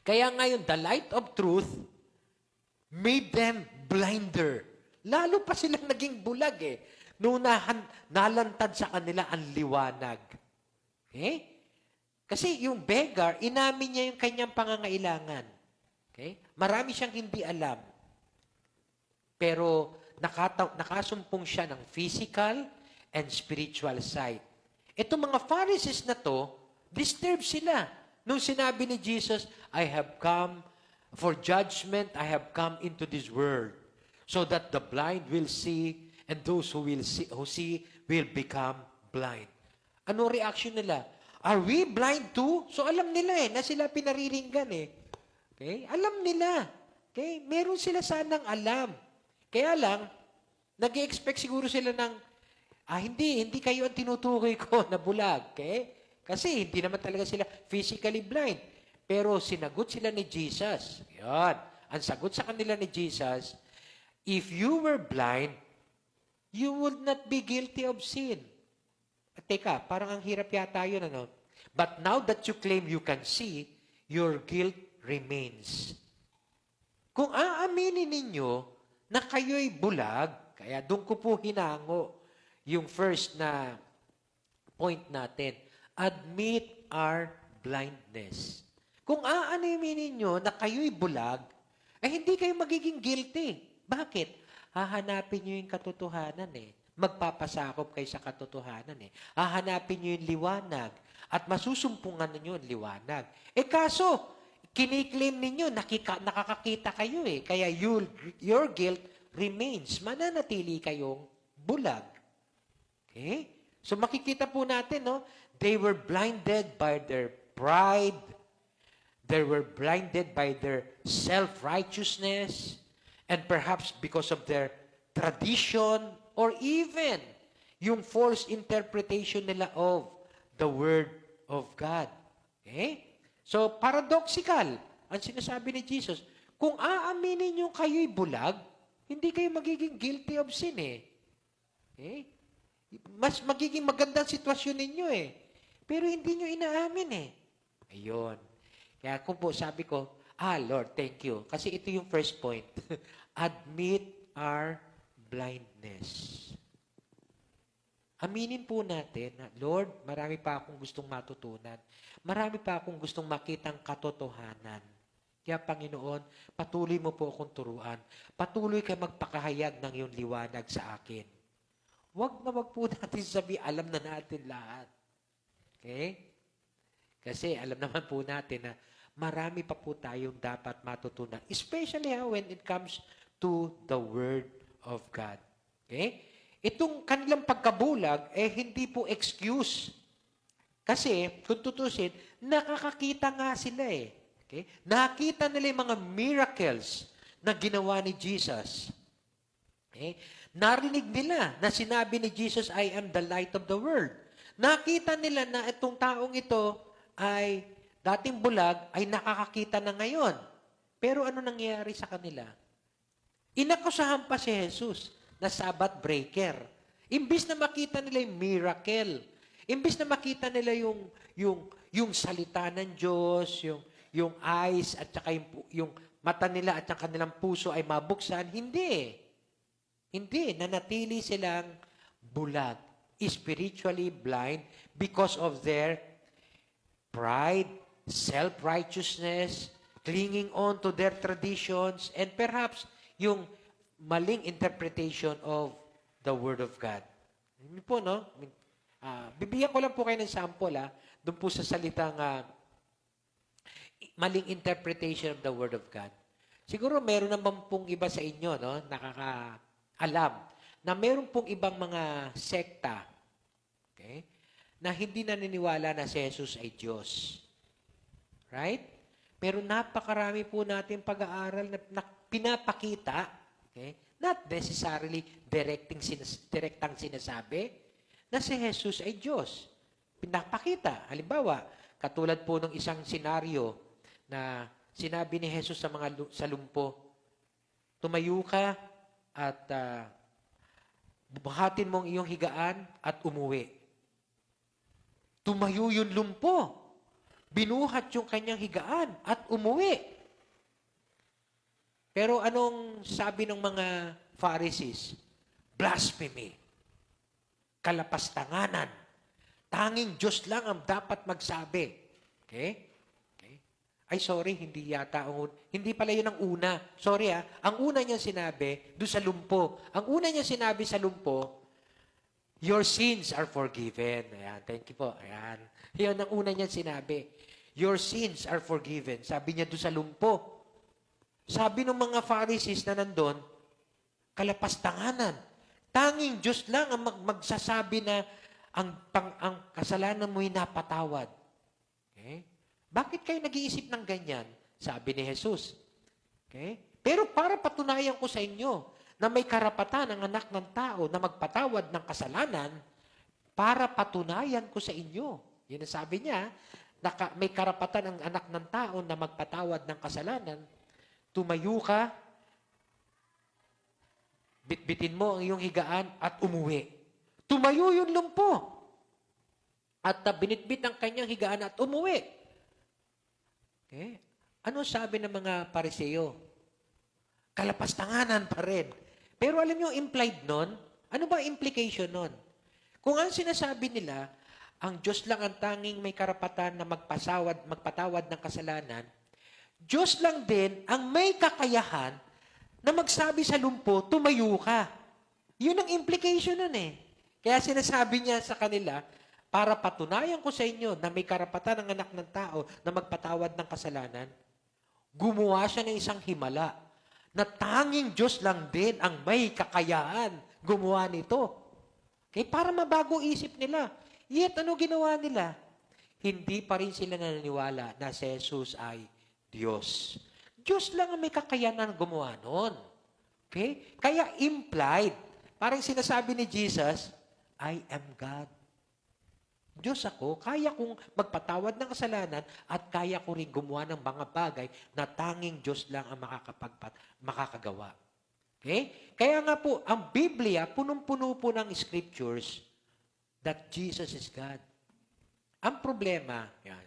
Kaya ngayon, the light of truth made them blinder. Lalo pa silang naging bulag nung nalantad sa kanila ang liwanag. Okay? Kasi yung beggar, inamin niya yung kanyang pangangailangan. Okay? Marami siyang hindi alam. Pero nakasumpong siya ng physical and spiritual side. Itong mga Pharisees na to, disturbed sila. Nung sinabi ni Jesus, "I have come for judgment, I have come into this world, so that the blind will see, and those who see will become blind." Ano reaction nila? Are we blind too? So alam nila na sila pinariringgan Okay? Alam nila. Okay? Meron sila sanang alam. Kaya lang, nag-i-expect siguro sila ng, hindi kayo ang tinutukoy ko na bulag. Okay? Kasi hindi naman talaga sila physically blind. Pero sinagot sila ni Jesus. Yan. Ang sagot sa kanila ni Jesus, if you were blind, you would not be guilty of sin. Teka, parang ang hirap yata yun, ano? But now that you claim you can see, your guilt remains. Kung aaminin ninyo na kayo'y bulag, kaya doon ko po hinango yung first na point natin. admit our blindness. Kung aanimin ninyo na kayo'y bulag, hindi kayo magiging guilty. Bakit? Hahanapin nyo yung katotohanan Magpapasakop kayo sa katotohanan Hahanapin nyo yung liwanag at masusumpungan ninyo yung liwanag. Kaso, kiniklaim ninyo, nakakakita kayo Kaya your guilt remains. Mananatili kayong bulag. Okay? So makikita po natin, they were blinded by their pride. They were blinded by their self-righteousness. And perhaps because of their tradition or even yung false interpretation nila of the Word of God. Okay? So, paradoxical ang sinasabi ni Jesus. Kung aaminin nyo kayo'y bulag, hindi kayo magiging guilty of sin Okay? Mas magiging magandang sitwasyon ninyo Pero hindi nyo inaamin Ayun. Kaya kung po sabi ko, Lord, thank you. Kasi ito yung first point. Admit our blindness. Aminin po natin na, Lord, marami pa akong gustong matutunan. Marami pa akong gustong makitang katotohanan. Kaya, Panginoon, patuloy mo po akong turuan. Patuloy ka magpakahayag ng iyong liwanag sa akin. Wag po natin sabi, alam na natin lahat. Okay? Kasi alam naman po natin na marami pa po tayong dapat matutunan. Especially when it comes to the Word of God. Okay? Itong kanilang pagkabulag, hindi po excuse. Kasi, kung tutusin, nakakakita nga sila Okay? Nakita nila yung mga miracles na ginawa ni Jesus. Okay? Narinig nila na sinabi ni Jesus, I am the light of the world. Nakita nila na itong taong ito ay dating bulag, ay nakakakita na ngayon. Pero ano nangyayari sa kanila? Inakusahan pa si Jesus na Sabbath breaker. Imbis na makita nila yung miracle, imbis na makita nila yung salita ng Diyos, yung eyes at saka yung mata nila at saka kanilang puso ay mabuksan, hindi. Hindi. Nanatili silang bulag, spiritually blind because of their pride, self-righteousness, clinging on to their traditions, and perhaps yung maling interpretation of the Word of God. Hindi po, bibigyan ko lang po kayo ng sample, doon po sa salitang maling interpretation of the Word of God. Siguro meron naman pong iba sa inyo, nakakaalam, na meron pong ibang mga sekta, okay, na hindi naniniwala na si Jesus ay Diyos. Right? Pero napakarami po natin pag-aaral na pinapakita, okay, not necessarily direktang sinasabi, na si Jesus ay Diyos. Pinapakita. Halimbawa, katulad po ng isang senaryo na sinabi ni Jesus sa lumpo, tumayo ka at buhatin mo ang iyong higaan at umuwi. Tumayo yung lumpo. Binuhat yung kanyang higaan at umuwi. Pero anong sabi ng mga Pharisees? Blasphemy. Kalapastanganan. Tanging Diyos lang ang dapat magsabi. Okay? Ay, sorry, hindi pala yun ang una. Sorry ang una niya sinabi, doon sa lumpo. Ang una niya sinabi sa lumpo, your sins are forgiven. Ayan, thank you po. Ayan. Yun ang una niya sinabi. Your sins are forgiven. Sabi niya doon sa lumpo. Sabi ng mga Pharisees na nandun, kalapastanganan. Tanging Diyos lang ang magsasabi na ang kasalanan mo'y napatawad. Okay? Bakit kayo nag-iisip ng ganyan? Sabi ni Jesus. Okay? Pero para patunayan ko sa inyo na may karapatan ang anak ng tao na magpatawad ng kasalanan, para patunayan ko sa inyo. Yun ang sabi niya, may karapatan ang anak ng tao na magpatawad ng kasalanan, tumayo ka, bitbitin mo ang iyong higaan at umuwi. Tumayo yung lumpo. At binitbit ang kanyang higaan at umuwi. Okay? Ano sabi ng mga Pariseo? Kalapastanganan pa rin. Pero alam niyo, implied nun, ano ba implication nun? Kung ang sinasabi nila ang Diyos lang ang tanging may karapatan na magpatawad ng kasalanan, Diyos lang din ang may kakayahan na magsabi sa lumpo, tumayo ka. Yun ang implication nun eh. Kaya sinasabi niya sa kanila, para patunayan ko sa inyo na may karapatan ng anak ng tao na magpatawad ng kasalanan, gumawa siya ng isang himala na tanging Diyos lang din ang may kakayahan gumawa nito. Okay? Para mabago isip nila. Yet, ano ginawa nila? Hindi pa rin sila naniniwala na si Jesus ay Diyos. Diyos lang ang may kakayanan gumawa nun. Okay? Kaya implied. Parang sinasabi ni Jesus, I am God. Diyos ako, kaya kong magpatawad ng kasalanan at kaya ko rin gumawa ng mga bagay na tanging Diyos lang ang makakagawa. Okay? Kaya nga po, ang Biblia, punong-puno po ng scriptures that Jesus is God. Ang problema, yan,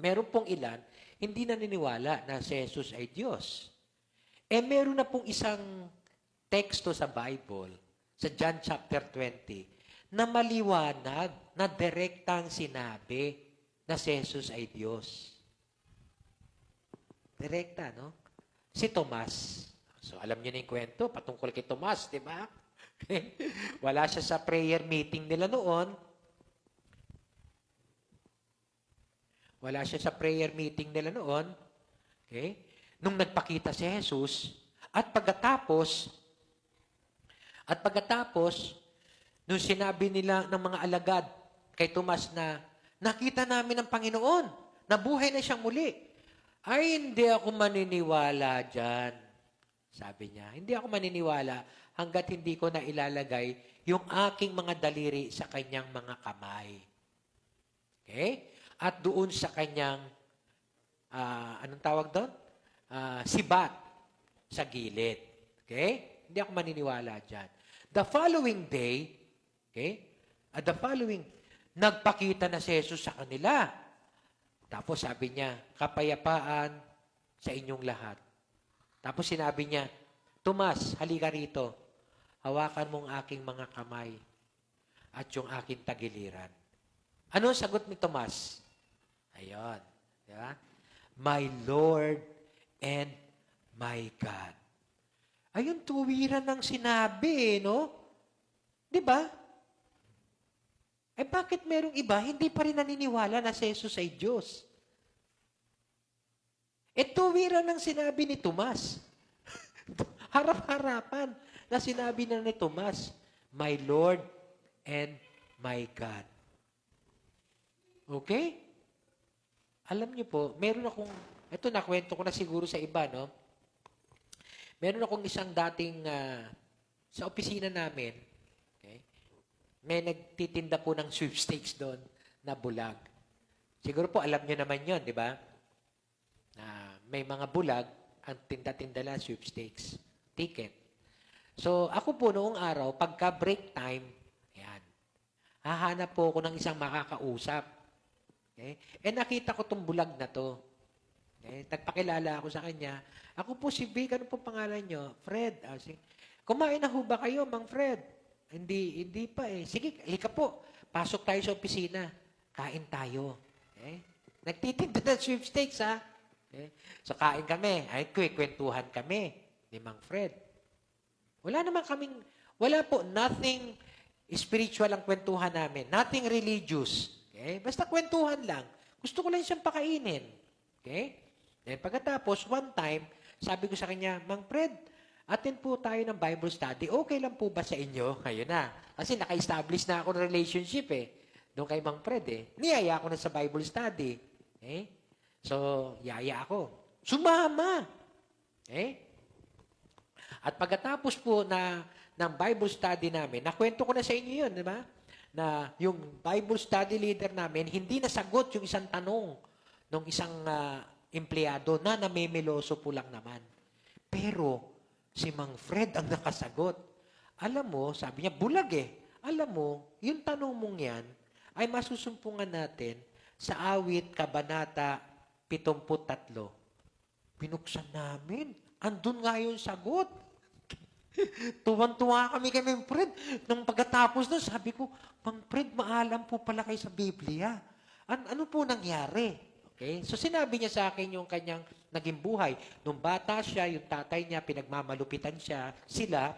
meron pong ilan, hindi naniniwala na si Jesus ay Diyos. Meron na pong isang teksto sa Bible, sa John chapter 20, na maliwanag, na direktang sinabi na si Jesus ay Diyos. Direkta, no? Si Tomas. So, alam niyo na yung kwento, patungkol kay Tomas, di ba? Wala siya sa prayer meeting nila noon. Wala siya sa prayer meeting nila noon. Okay? Nung nagpakita si Jesus, at pagkatapos, nung sinabi nila ng mga alagad kay Tomas na, nakita namin ang Panginoon, nabuhay na siyang muli. Ay, hindi ako maniniwala dyan. Sabi niya, hindi ako maniniwala hanggat hindi ko na ilalagay yung aking mga daliri sa kanyang mga kamay. Okay? At doon sa kanyang, anong tawag doon? Sibat sa gilid. Okay? Hindi ako maniniwala dyan. The following day, okay? Nagpakita na si Jesus sa kanila. Tapos sabi niya, kapayapaan sa inyong lahat. Tapos sinabi niya, Tomas, halika rito. Hawakan mong aking mga kamay at yung aking tagiliran. Ano ang sagot ni Tomas? Ayun. Di ba? My Lord and my God. Ayun, tuwiran ng sinabi, no? Di ba? Bakit merong iba, hindi pa rin naniniwala na si Jesus ay Diyos? Tuwiran ng sinabi ni Tomas. Harap-harapan na sinabi na ni Tomas, my Lord and my God. Okay? Alam niyo po, meron akong, ito nakwento ko na siguro sa iba, no? Meron akong isang dating, sa opisina namin, okay? May nagtitinda po ng sweepstakes doon na bulag. Siguro po alam niyo naman yon, di ba? Na may mga bulag, ang tinda-tinda lang sweepstakes, ticket. So, ako po noong araw, pagka break time, ayan, hahanap po ako ng isang makakausap. Okay? Nakita ko tong bulag na to. Okay? Nagpakilala ako sa kanya. Ako po si Vic, ano po pangalan nyo? Fred. Kumain na ho ba kayo, Mang Fred? Hindi pa eh. Sige, halika po. Pasok tayo sa opisina. Kain tayo. Okay? Nagtitinda ng sweepstakes, ha? Okay? So, kain kami. Ay, kwentuhan kami ni Mang Fred. Wala po, nothing spiritual ang kwentuhan namin. Nothing religious. Okay? Basta kwentuhan lang. Gusto ko lang siyang pakainin. Okay? Then pagkatapos, one time, sabi ko sa kanya, Mang Fred, attend po tayo ng Bible study. Okay lang po ba sa inyo? Ayun na. Kasi naka-establish na ako ng relationship eh. Doon kay Mang Fred eh. Niyaya ako na sa Bible study. Okay? So, yaya ako. Sumama. Okay? At pagkatapos po ng Bible study namin, nakwento ko na sa inyo yun, di ba? Na yung Bible study leader namin, hindi nasagot yung isang tanong ng isang empleyado na namimiloso po lang naman. Pero, si Mang Fred ang nakasagot. Alam mo, sabi niya, bulag eh. Alam mo, yung tanong mong yan ay masusumpungan natin sa awit kabanata 73. Binuksan namin. Andun nga yung sagot. Tuwan-tuwa kami Mang Fred. Nung pagkatapos nun, sabi ko, Mang Fred, maalam po pala kayo sa Biblia. Ano po nangyari? Okay? So sinabi niya sa akin yung kanyang naging buhay. Nung bata siya, yung tatay niya, pinagmamalupitan sila,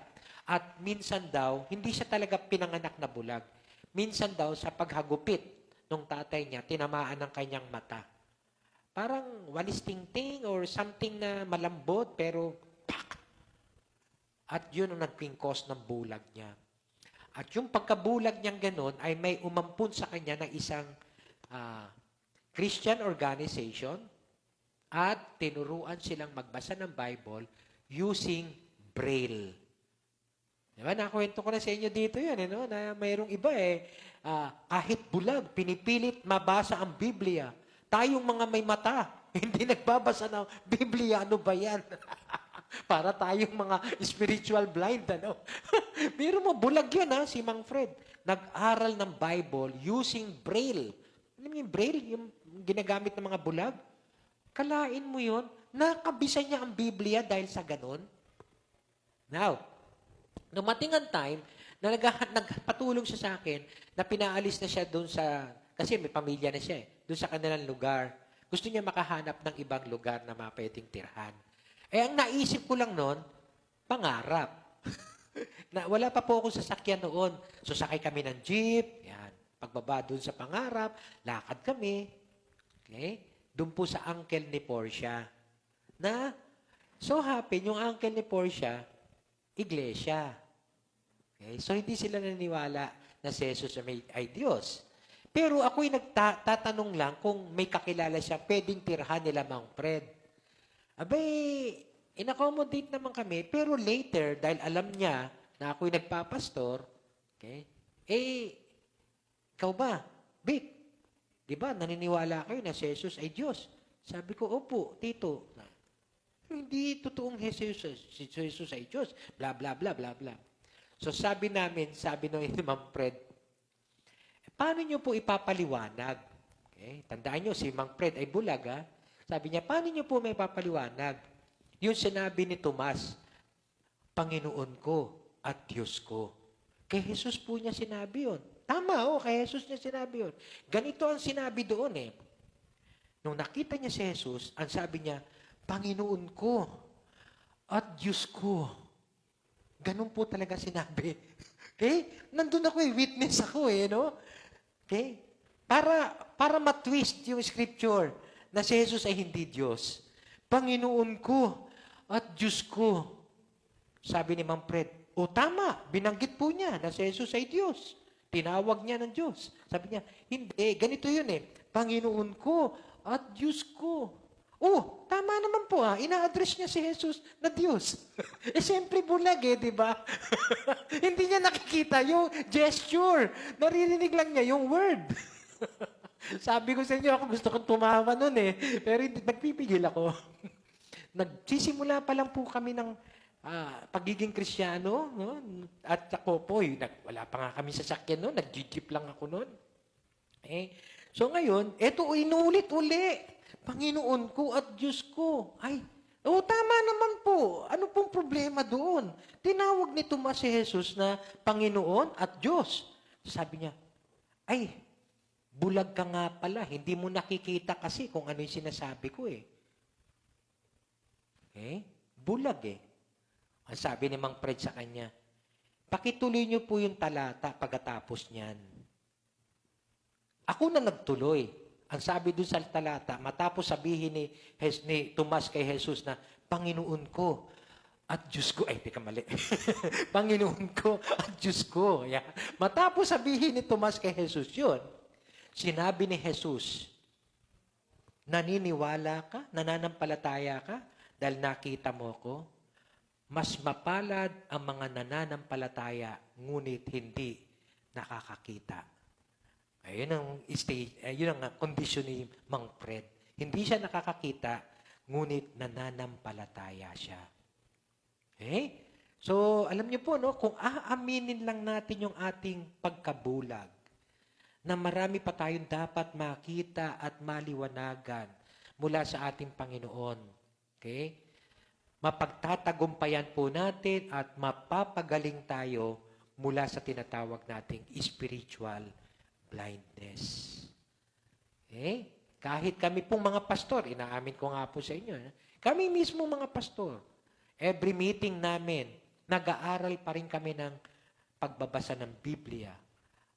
at minsan daw, hindi siya talaga pinanganak na bulag. Minsan daw, sa paghagupit nung tatay niya, tinamaan ng kanyang mata. Parang walis tingting or something na malambot, pero pak! At yun ang naging cause ng bulag niya. At yung pagkabulag niyang ganun ay may umampun sa kanya ng isang Christian organization at tinuruan silang magbasa ng Bible using Braille. Diba? Nakakwento ko na sa inyo dito yun, no? Na mayroong iba kahit bulag, pinipilit mabasa ang Biblia. Tayong mga may mata, hindi nagbabasa ng Biblia, ano ba yan? Para tayong mga spiritual blind, ano? Pero mo, bulag yun, ha, si Mang Fred. Nag-aral ng Bible using Braille. Alam mo yung Braille, yung ginagamit ng mga bulag? Kalain mo yun, nakabisa niya ang Biblia dahil sa ganun. Now, dumating ang time na nagpatulong siya sa akin na pinaalis na siya doon sa, kasi may pamilya na siya doon sa kanilang lugar. Gusto niya makahanap ng ibang lugar na mapwedeng tirhan. Ang naisip ko lang noon, pangarap. Na wala pa po akong sasakyan noon. So sakay kami ng jeep, yan. Pagbaba doon sa pangarap, lakad kami. Okay? Doon po sa uncle ni Portia. Na, so happy, yung uncle ni Portia, iglesia. Okay? So hindi sila naniniwala na si Jesus ay Diyos. Pero ako'y nagtatanong lang kung may kakilala siya, pwedeng tirhan nila Mang Fred. Abay, in-accommodate naman kami, pero later, dahil alam niya na ako'y nagpapastor, okay, ikaw ba, Vic, di ba, naniniwala kayo na si Jesus ay Diyos? Sabi ko, opo, tito. Hindi totoong si Jesus ay Diyos. Bla, bla, bla, bla, bla. So sabi namin, sabi ng Mang Fred, paano niyo po ipapaliwanag? Okay, tandaan niyo, si Mang Fred ay bulag, ha? Sabi niya, paano niyo po may papaliwanag? Yung sinabi ni Tomas, Panginoon ko at Diyos ko. Kay Jesus po niya sinabi yun. Tama, kay Jesus niya sinabi yun. Ganito ang sinabi doon Nung nakita niya si Jesus, ang sabi niya, Panginoon ko at Diyos ko. Ganun po talaga sinabi. Okay? Nandun ako witness ako no? Okay? Para matwist yung scripture na si Jesus ay hindi Diyos. Panginoon ko at Diyos ko. Sabi ni Mang Fred, tama, binanggit po niya na si Jesus ay Diyos. Tinawag niya ng Diyos. Sabi niya, hindi, ganito yun Panginoon ko at Diyos ko. Tama naman po ina-address niya si Jesus na Diyos. Siyempre bulag di ba? Hindi niya nakikita yung gesture. Naririnig lang niya yung word. Sabi ko sa inyo, ako gusto kong tumawa nun Pero nagpipigil ako. Nagsisimula pa lang po kami ng pagiging Kristiyano, no? At ako po, wala pa nga kami sasakyan noon, nag-jeep lang ako noon. So ngayon, eto inulit-uli. Panginoon ko at Diyos ko. Tama naman po. Ano pong problema doon? Tinawag ni Tomas si Jesus na Panginoon at Diyos. Sabi niya, bulag ka nga pala. Hindi mo nakikita kasi kung ano yung sinasabi ko Bulag Ang sabi ni Mang Fred sa kanya, pakituloy niyo po yung talata pagkatapos niyan. Ako na nagtuloy. Ang sabi doon sa talata, matapos sabihin ni Tomas kay Jesus na, Panginoon ko at Diyos ko. Teka mali. Panginoon ko at Diyos ko. Yeah. Matapos sabihin ni Tomas kay Jesus yun, sinabi ni Jesus, naniniwala ka, nananampalataya ka, dahil nakita mo ko, mas mapalad ang mga nananampalataya, ngunit hindi nakakakita. Ayun ang stage, yun ang kondisyon ni Mang Fred. Hindi siya nakakakita, ngunit nananampalataya siya. So, alam niyo po, kung aaminin lang natin yung ating pagkabulag, na marami pa tayong dapat makita at maliwanagan mula sa ating Panginoon. Okay? mapagtatagumpayan po natin at mapapagaling tayo mula sa tinatawag nating spiritual blindness. Okay? Kahit kami pong mga pastor, inaamin ko nga po sa inyo, kami mismo mga pastor, every meeting namin, nag-aaral pa rin kami ng pagbabasa ng Biblia.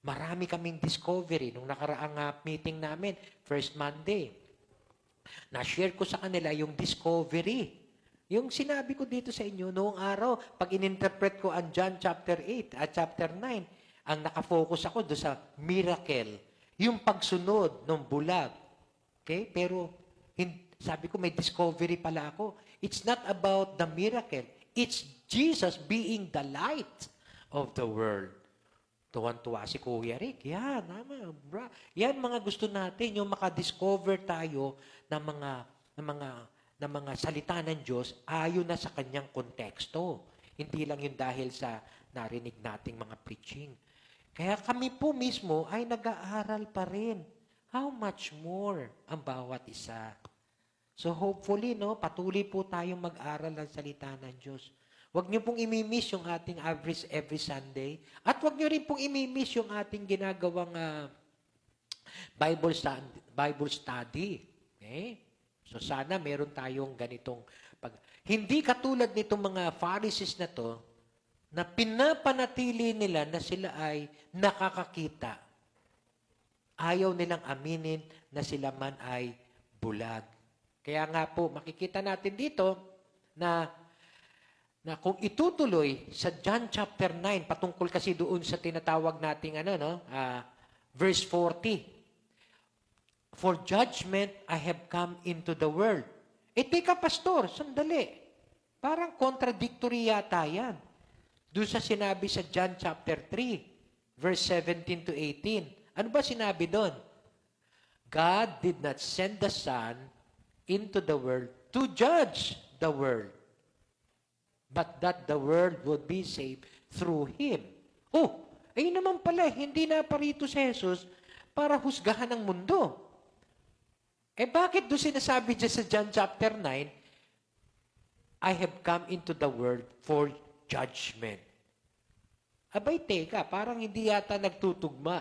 Marami kaming discovery nung nakaraang meeting namin, first Monday. Na-share ko sa kanila yung discovery. Yung sinabi ko dito sa inyo noong araw, pag ininterpret ko ang John chapter 8 at chapter 9, ang nakafocus ako doon sa miracle, yung pagsunod ng bulag. Okay? Pero sabi ko, may discovery pala ako. It's not about the miracle. It's Jesus being the light of the world. Tuwan-tuwa si Kuya Rick. Yan, bra. Yan mga gusto natin, yung makadiscover tayo ng mga salita ng Diyos ayon na sa kanyang konteksto. Hindi lang yun dahil sa narinig nating mga preaching. Kaya kami po mismo ay nag-aaral pa rin. How much more ang bawat isa? So hopefully, patuloy po tayong mag-aral ng salita ng Diyos. Huwag niyo pong imimiss yung ating average every Sunday. At huwag niyo rin pong imimiss yung ating ginagawang Bible study. Okay? So sana meron tayong ganitong hindi katulad nitong mga Pharisees na to, na pinapanatili nila na sila ay nakakakita. Ayaw nilang aminin na sila man ay bulag. Kaya nga po, makikita natin dito na kung itutuloy sa John chapter 9, patungkol kasi doon sa tinatawag nating verse 40. For judgment I have come into the world. Teka, pastor, sandali. Parang contradictory yata yan. Doon sa sinabi sa John chapter 3, verse 17 to 18. Ano ba sinabi doon? God did not send the Son into the world to judge the world, but that the world would be saved through Him. Ayun naman pala, hindi na parito si Jesus para husgahan ang mundo. Bakit doon sinasabi dyan sa John chapter 9, I have come into the world for judgment. Abay, teka, parang hindi yata nagtutugma.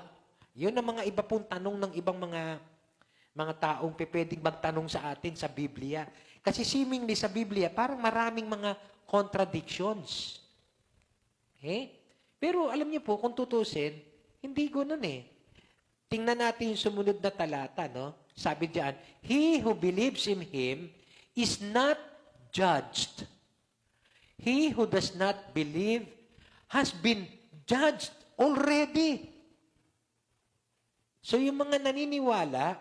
Yun ang mga iba pong tanong ng ibang mga taong pwedeng magtanong sa atin sa Biblia. Kasi seemingly sa Biblia, parang maraming mga contradictions. Okay? Pero alam niyo po, kung tutusin, hindi ganoon eh. Tingnan natin yung sumunod na talata, no? Sabi diyan, he who believes in Him is not judged. He who does not believe has been judged already. So yung mga naniniwala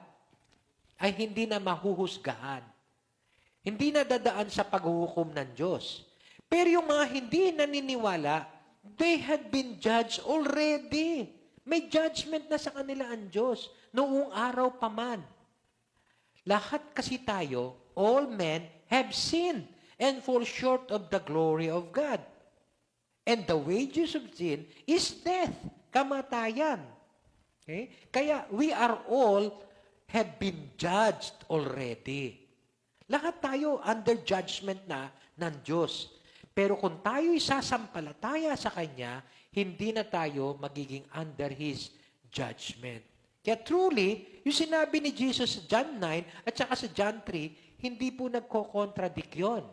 ay hindi na mahuhusgahan. Hindi na dadaan sa paghuhukom ng Diyos. Pero yung mga hindi naniniwala, they had been judged already. May judgment na sa kanila ang Diyos noong araw pa man. Lahat kasi tayo, all men have sinned and fall short of the glory of God. And the wages of sin is death, kamatayan. Okay? Kaya we are all have been judged already. Lahat tayo under judgment na ng Diyos. Pero kung tayo'y sasampalataya sa Kanya, hindi na tayo magiging under His judgment. Kaya truly, yung sinabi ni Jesus sa John 9 at saka sa John 3, hindi po nagko-contradict yun.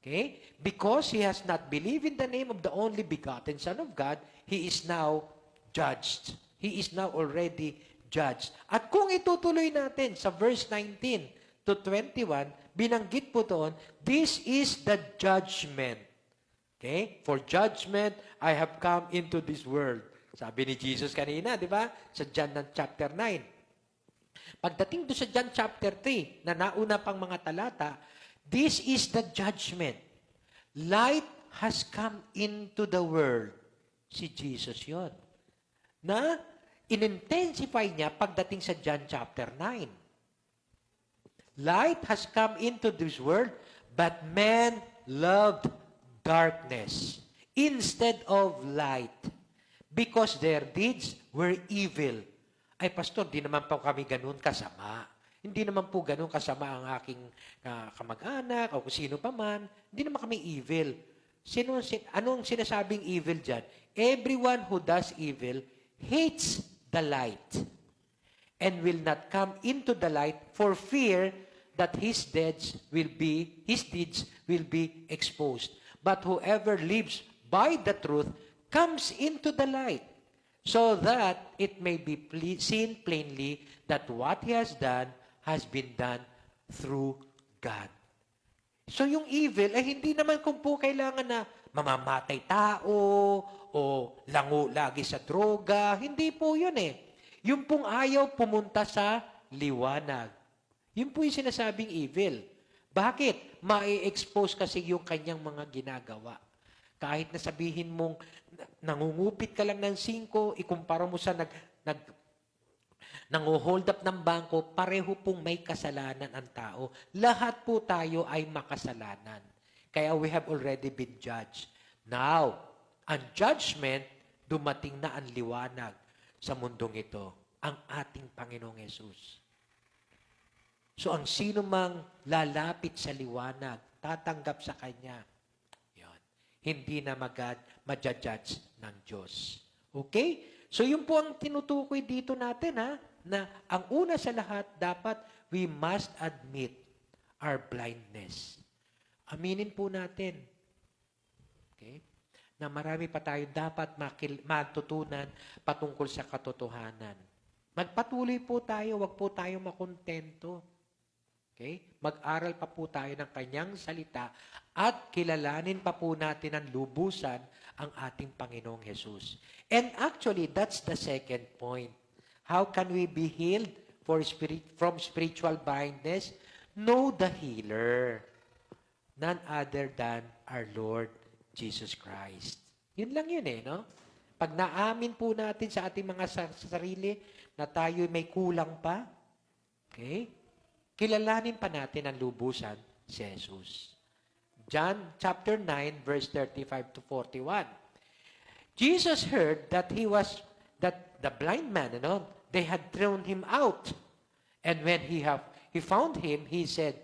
Okay? Because he has not believed in the name of the only begotten Son of God, he is now judged. He is now already judged. At kung itutuloy natin sa verse 19 to 21, binanggit po doon, this is the judgment. Okay? For judgment, I have come into this world. Sabi ni Jesus kanina, di ba? Sa John chapter 9. Pagdating doon sa John chapter 3, na nauna pang mga talata, this is the judgment. Light has come into the world. Si Jesus yon. Na in-intensify niya pagdating sa John chapter 9. Light has come into this world, but man loved darkness instead of light, because their deeds were evil. Ay, pastor, di naman pa kami ganun kasama. Hindi naman po ganun kasama ang aking kamag-anak o kung sino pa man. Hindi naman kami evil. Anong sinasabing evil dyan? Everyone who does evil hates the light and will not come into the light for fear that his deeds will be exposed. But whoever lives by the truth comes into the light, so that it may be seen plainly that what he has done has been done through God. So yung evil, ay hindi naman kung po kailangan na mamamatay tao o lango lagi sa droga. Hindi po yun eh. Yung pong ayaw pumunta sa liwanag. Yun po yung sinasabing evil. Bakit? Ma-expose kasi yung kanyang mga ginagawa. Kahit na sabihin mong nangungupit ka lang ng 5, ikumpara mo sa nang-hold up ng bangko, pareho pong may kasalanan ang tao. Lahat po tayo ay makasalanan. Kaya we have already been judged. Now, ang judgment, dumating na ang liwanag sa mundong ito, ang ating Panginoong Yesus. So, ang sino mang lalapit sa liwanag, tatanggap sa Kanya, yon, hindi na madjudge ng Diyos. Okay? So, yun po ang tinutukoy dito natin, ha? Na ang una sa lahat, dapat we must admit our blindness. Aminin po natin. Okay? Na marami pa tayo dapat matutunan patungkol sa katotohanan. Magpatuloy po tayo, wag po tayo makontento. Okay? Mag-aral pa po tayo ng kanyang salita at kilalanin pa po natin ang lubusan ang ating Panginoong Jesus. And actually, that's the second point. How can we be healed from spiritual blindness? Know the healer. None other than our Lord Jesus Christ. Yun lang yun eh, no? Pag naamin po natin sa ating mga sarili na tayo may kulang pa, okay? Kilalanin pa natin ang lubusan si Jesus. John chapter 9, verse 35 to 41. Jesus heard that the blind man, they had thrown him out. And when he found him, he said,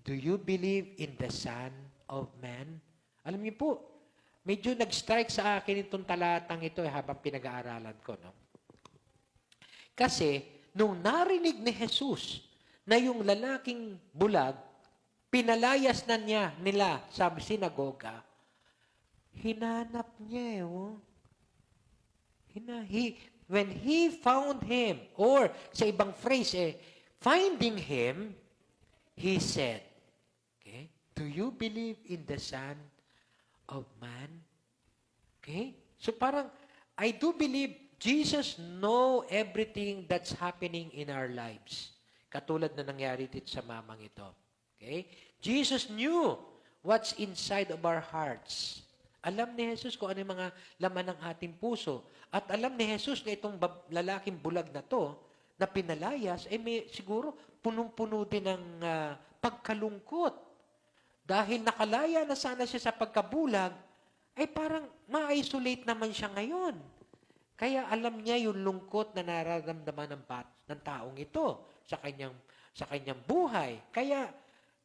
"Do you believe in the Son of Man?" Alam niyo po, medyo nag-strike sa akin itong talatang ito habang pinag-aaralan ko. No? Kasi, nung narinig ni Jesus na yung lalaking bulag, pinalayas na nila sa sinagoga, hinanap niya when he found him, or sa ibang phrase, finding him, he said, okay, "Do you believe in the Son of Man?" Okay? So parang, I do believe Jesus know everything that's happening in our lives. Katulad na nangyari dito sa mamang ito. Okay? Jesus knew what's inside of our hearts. Alam ni Jesus kung ano yung mga laman ng ating puso. At alam ni Jesus na itong lalaking bulag na to, na pinalayas, siguro punong-puno din ng pagkalungkot. Dahil nakalaya na sana siya sa pagkabulag, ay parang ma-isolate naman siya ngayon. Kaya alam niya yung lungkot na nararamdaman ng taong ito sa kanyang buhay. Kaya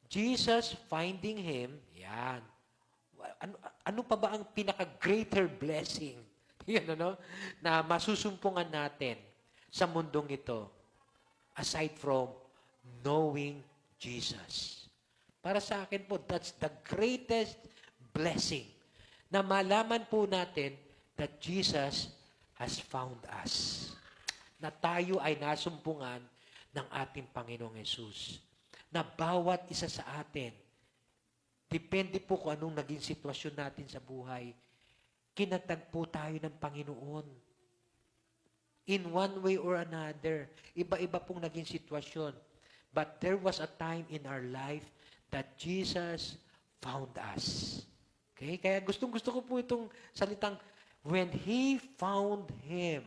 Jesus finding him, yan. Ano pa ba ang pinaka-greater blessing? Yan, na masusumpungan natin sa mundong ito aside from knowing Jesus. Para sa akin po, that's the greatest blessing na malaman po natin that Jesus has found us. Na tayo ay nasumpungan ng ating Panginoong Yesus. Na bawat isa sa atin, depende po kung anong naging sitwasyon natin sa buhay, kinatagpo tayo ng Panginoon. In one way or another, iba-iba pong naging sitwasyon. But there was a time in our life that Jesus found us. Okay? Kaya gustong-gusto ko po itong salitang, when He found Him.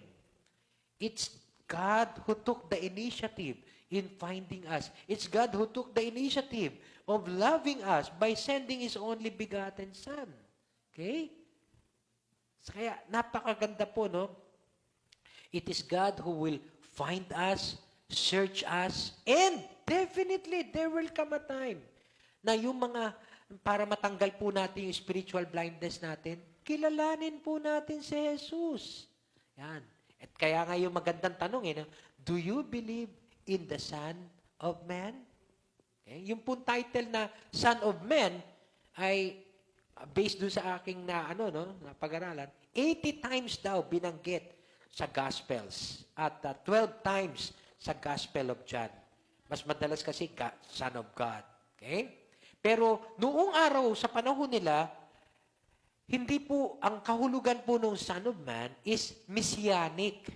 It's God who took the initiative in finding us. It's God who took the initiative of loving us by sending His only begotten Son. Okay? Kaya napakaganda po, no? It is God who will find us, search us, and definitely, there will come a time na yung mga, para matanggal po natin yung spiritual blindness natin, kilalanin po natin si Jesus. Yan. At kaya nga yung magandang tanong, no? Do you believe in the Son of Man? Okay? Yung pong title na Son of Man ay based doon sa aking na pag-aralan, 80 times daw binanggit sa Gospels at 12 times sa Gospel of John. Mas madalas kasi Son of God. Okay? Pero noong araw, sa panahon nila, hindi po, ang kahulugan po ng Son of Man is messianic.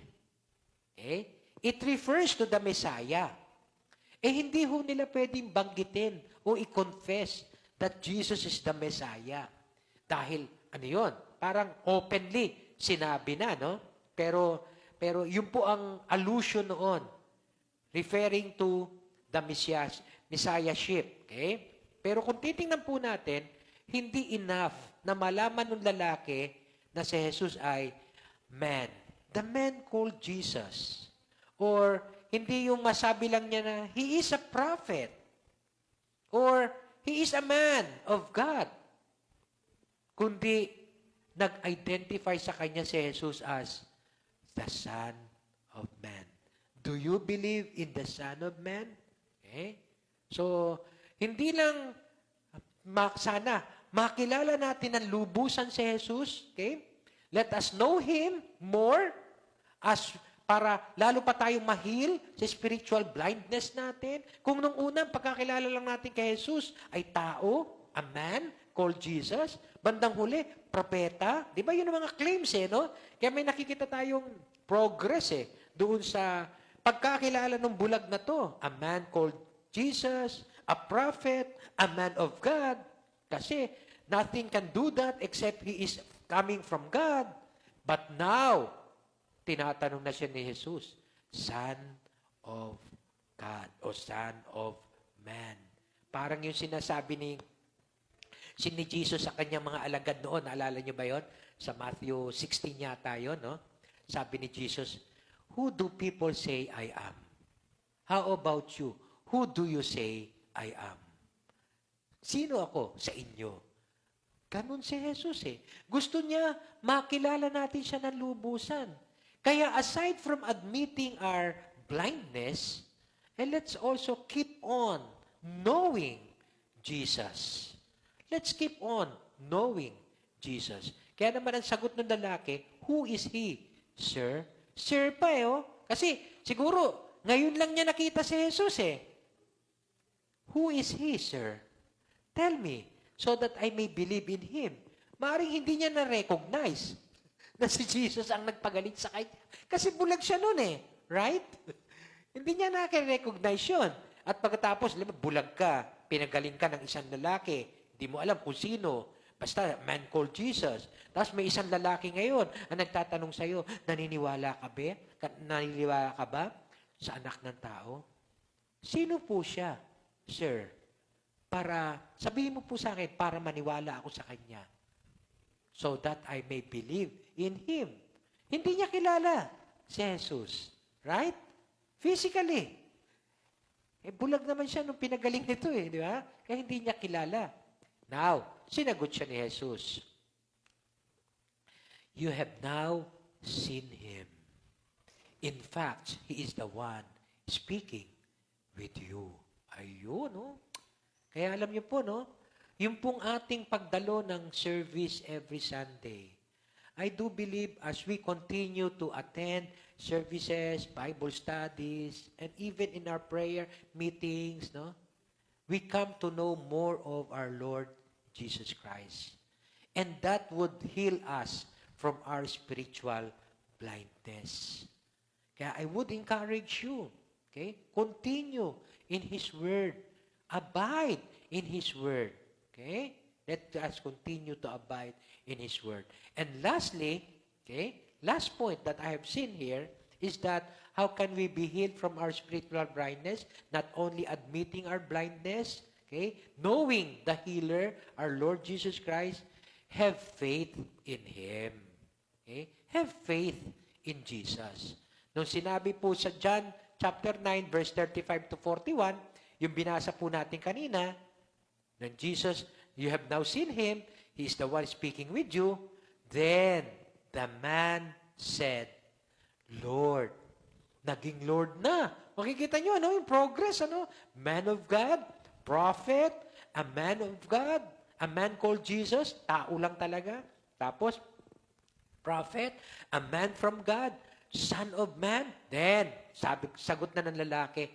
Okay? It refers to the Messiah. Hindi ho nila pwedeng banggitin o i-confess that Jesus is the Messiah. Dahil, yun? Parang openly sinabi na, no? Pero yun po ang allusion noon, referring to the Messiahship. Okay? Pero kung titingnan po natin, hindi enough na malaman ng lalaki na si Jesus ay man. The man called Jesus. Or hindi yung masabi lang niya na he is a prophet. Or he is a man of God. Kundi nag-identify sa kanya si Jesus as the Son of Man. Do you believe in the Son of Man? Okay? So, hindi lang sana makilala natin ang lubusan si Jesus, okay? Let us know Him more para lalo pa tayong mahil sa spiritual blindness natin. Kung nung unang pagkakilala lang natin kay Jesus ay tao, a man called Jesus, bandang huli, propeta. Di ba yun ang mga claims no? Kaya may nakikita tayong progress doon sa pagkakilala ng bulag na to. A man called Jesus, a prophet, a man of God. Kasi nothing can do that except he is coming from God. But now, tinatanong na siya ni Jesus, Son of God o Son of Man. Parang yung sinasabi ni Jesus sa kanyang mga alagad noon. Naalala niyo ba yon? Sa Matthew 16 yata yun, no? Sabi ni Jesus, who do people say I am? How about you? Who do you say I am? Sino ako sa inyo? Ganon si Jesus Gusto niya makilala natin siya ng lubusan. Kaya aside from admitting our blindness, let's also keep on knowing Jesus. Let's keep on knowing Jesus. Kaya naman ang sagot ng lalaki, who is He? Sir? Sir pa Kasi siguro, ngayon lang niya nakita si Jesus Who is He, sir? Tell me, so that I may believe in Him. Maaring hindi niya na-recognize na si Jesus ang nagpagaling sa kanya. Kasi bulag siya noon Right? Hindi niya na-recognize yun. At pagkatapos, bulag ka, pinagaling ka ng isang lalaki, hindi mo alam kung sino. Basta, man called Jesus. Tapos may isang lalaki ngayon ang nagtatanong sa'yo, naniniwala ka ba? Naniniwala ka ba sa anak ng tao? Sino po siya, sir? Para, sabihin mo po sa akin, para maniwala ako sa kanya. So that I may believe in Him. Hindi niya kilala si Jesus. Right? Physically. Bulag naman siya nung pinagaling nito di ba? Kaya hindi niya kilala. Now, sinagot siya ni Jesus. You have now seen Him. In fact, He is the one speaking with you. Ayun, Kaya alam niyo po, yung pong ating pagdalo ng service every Sunday, I do believe as we continue to attend services, Bible studies, and even in our prayer meetings, we come to know more of our Lord Jesus Christ. And that would heal us from our spiritual blindness. Kaya I would encourage you, continue in His Word. Abide in His Word. Okay? Let us continue to abide in His Word. And lastly, last point that I have seen here is that how can we be healed from our spiritual blindness? Not only admitting our blindness, knowing the healer, our Lord Jesus Christ, have faith in Him. Have faith in Jesus. Nung sinabi po sa John chapter 9, verse 35 to 41, yung binasa po natin kanina, then Jesus, you have now seen him, he is the one speaking with you. Then the man said, Lord. Naging Lord na. Makikita nyo, ano, yung progress, ano? Man of God, prophet, a man of God, a man called Jesus, tao lang talaga. Tapos, prophet, a man from God, son of man. Then, sagot na ng lalaki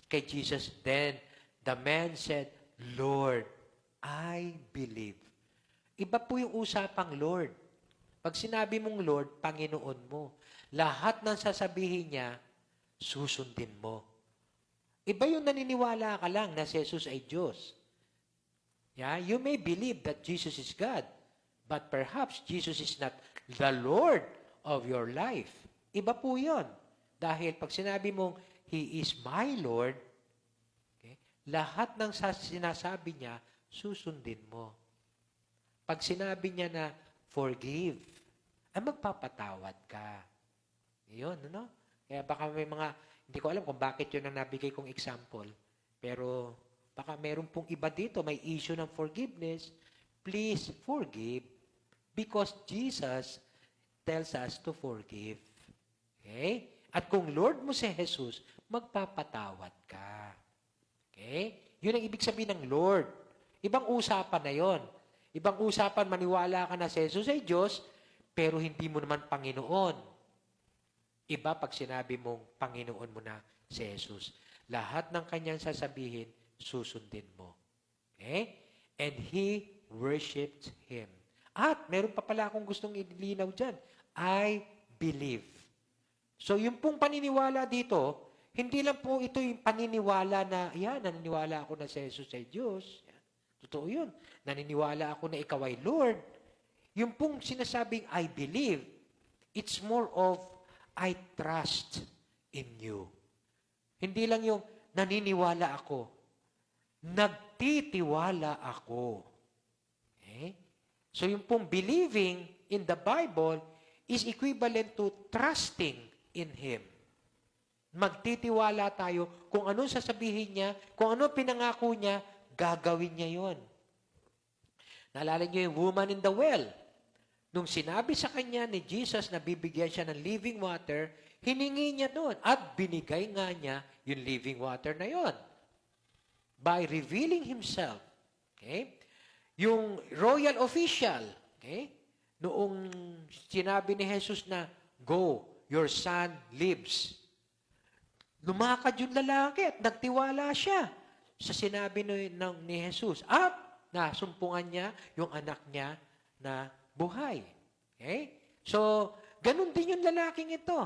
kay Jesus. Then, the man said, Lord, I believe. Iba po yung usapang Lord. Pag sinabi mong Lord, Panginoon mo. Lahat ng sasabihin niya, susundin mo. Iba yung naniniwala ka lang na si Jesus ay Diyos. Yeah? You may believe that Jesus is God, but perhaps Jesus is not the Lord of your life. Iba po yun. Dahil pag sinabi mong, He is my Lord, okay, lahat ng sinasabi niya, susundin mo. Pag sinabi niya na, forgive, ay magpapatawad ka. Yun, ano? Kaya baka may mga, hindi ko alam kung bakit yun ang nabigay kong example, pero baka meron pong iba dito, may issue ng forgiveness. Please forgive because Jesus tells us to forgive. Okay? At kung Lord mo si Jesus, magpapatawad ka. Okay? Yun ang ibig sabihin ng Lord. Ibang usapan na yon. Ibang usapan, maniwala ka na si Jesus ay Diyos, pero hindi mo naman Panginoon. Iba pag sinabi mong Panginoon mo na si Jesus. Lahat ng kanyang sasabihin, susundin mo. Okay? And he worshipped him. At meron pa pala akong gustong ilinaw dyan. I believe. So yung pong paniniwala dito, hindi lang po ito yung paniniwala na, naniniwala ako na si Jesus ay Diyos. Yan. Totoo yun. Naniniwala ako na ikaw ay Lord. Yung pong sinasabing I believe, it's more of I trust in you. Hindi lang yung naniniwala ako. Nagtitiwala ako. Okay? So yung pong believing in the Bible is equivalent to trusting in Him. Magtitiwala tayo kung anong sasabihin niya, kung ano pinangako niya, gagawin niya yon. Naalala niyo yung woman in the well. Nung sinabi sa kanya ni Jesus na bibigyan siya ng living water, hiningi niya doon at binigay nga niya yung living water na yon. By revealing Himself. Okay? Yung royal official, okay? Noong sinabi ni Jesus na, go, your son lives. Lumakad yung lalaki at nagtiwala siya sa sinabi ni Jesus. At nasumpungan niya yung anak niya na buhay. Okay? So, ganun din yung lalaking ito.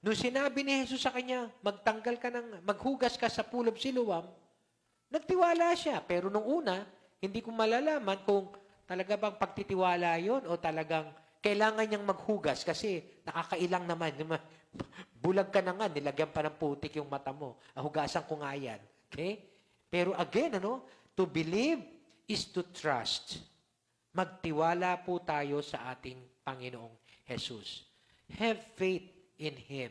Nung sinabi ni Jesus sa kanya, maghugas ka sa pool of Siloam, nagtiwala siya. Pero nung una, hindi ko malalaman kung talaga bang pagtitiwala yon o talagang kailangan niyang maghugas kasi nakakailang naman. Bulag ka na nga, nilagyan pa ng putik yung mata mo. Hugasan ko nga yan. Okay? Pero again, to believe is to trust. Magtiwala po tayo sa ating Panginoong Jesus. Have faith in Him.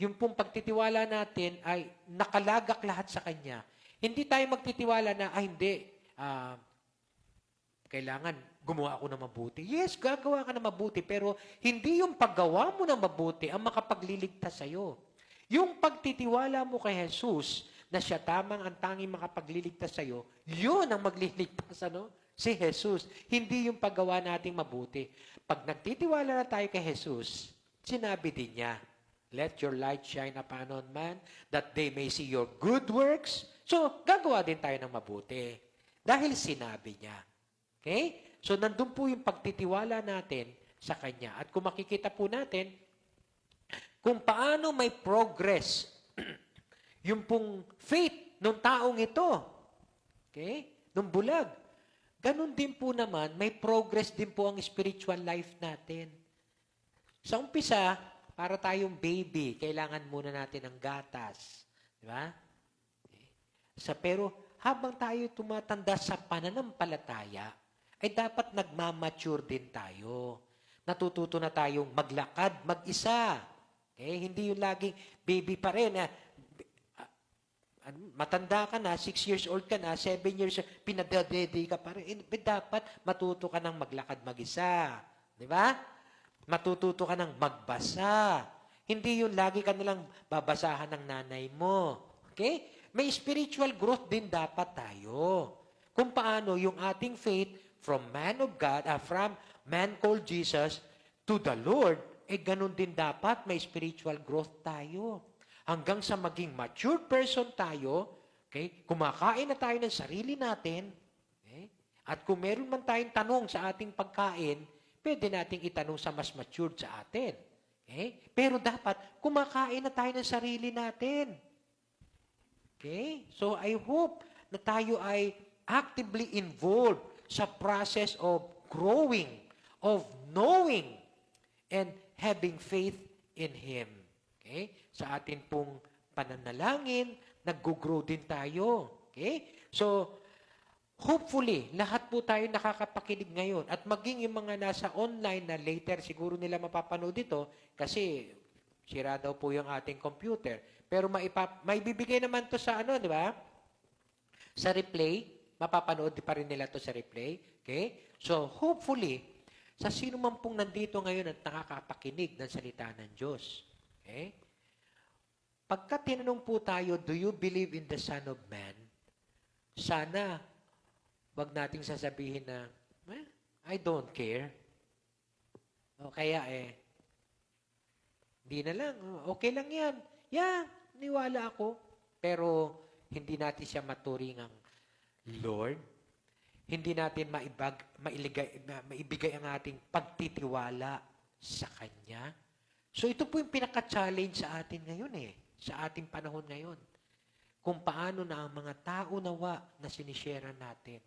Yung pong pagtitiwala natin ay nakalagak lahat sa Kanya. Hindi tayo magtitiwala na, hindi, kailangan gumawa ako ng mabuti. Yes, gagawa ka ng mabuti, pero hindi yung paggawa mo ng mabuti ang makapagliligtas sa'yo. Yung pagtitiwala mo kay Jesus na siya tamang ang tanging makapagliligtas sa'yo, yun ang magliligtas, si Jesus. Hindi yung paggawa nating mabuti. Pag nagtitiwala na tayo kay Jesus, sinabi din niya, let your light shine upon man, that they may see your good works. So, gagawa din tayo ng mabuti. Dahil sinabi niya. Okay? So, nandun po yung pagtitiwala natin sa Kanya. At kung makikita po natin, kung paano may progress yung pong faith ng taong ito. Okay? Nung bulag. Ganon din po naman, may progress din po ang spiritual life natin. Sa umpisa, para tayong baby, kailangan muna natin ng gatas. Di ba? Pero habang tayo tumatanda sa pananampalataya, ay dapat nagmamature din tayo. Natututo na tayong maglakad, mag-isa. Okay? Hindi yung laging baby pa rin. matanda ka na, 6 years old ka na, 7 years, pinadadede ka pa rin. Dapat matuto ka ng maglakad mag-isa. Di ba? Matututo ka ng magbasa. Hindi yung lagi ka nalang babasahan ng nanay mo. Okay? May spiritual growth din dapat tayo. Kung paano yung ating faith from man of God, from man called Jesus to the Lord, ganun din dapat may spiritual growth tayo. Hanggang sa maging mature person tayo, okay? Kumakain na tayo ng sarili natin, okay? At kung meron man tayong tanong sa ating pagkain, pwede nating itanong sa mas matured sa atin. Okay? Pero dapat, kumakain na tayo ng sarili natin. Okay? So, I hope na tayo ay actively involved sa process of growing, of knowing, and having faith in Him. Okay? Sa atin pong pananalangin, nag-grow din tayo. Okay? So, hopefully, lahat po tayo nakakapakinig ngayon. At maging yung mga nasa online na later, siguro nila mapapanood ito kasi sira daw po yung ating computer. Pero may bibigay naman to sa di ba? Sa replay, mapapanood pa rin nila to sa replay. Okay? So, hopefully, sa sino man pong nandito ngayon at nakakapakinig ng salita ng Diyos. Okay? Pagka tinanong po tayo, do you believe in the Son of Man? Sana, wag nating sasabihin na, I don't care. O kaya di na lang, okay lang yan. Yeah, niwala ako. Pero, hindi natin siya maturing ang Lord. Hindi natin maibigay ang ating pagtitiwala sa Kanya. So, ito po yung pinaka-challenge sa atin ngayon sa ating panahon ngayon. Kung paano na ang mga tao nawa na sinishare natin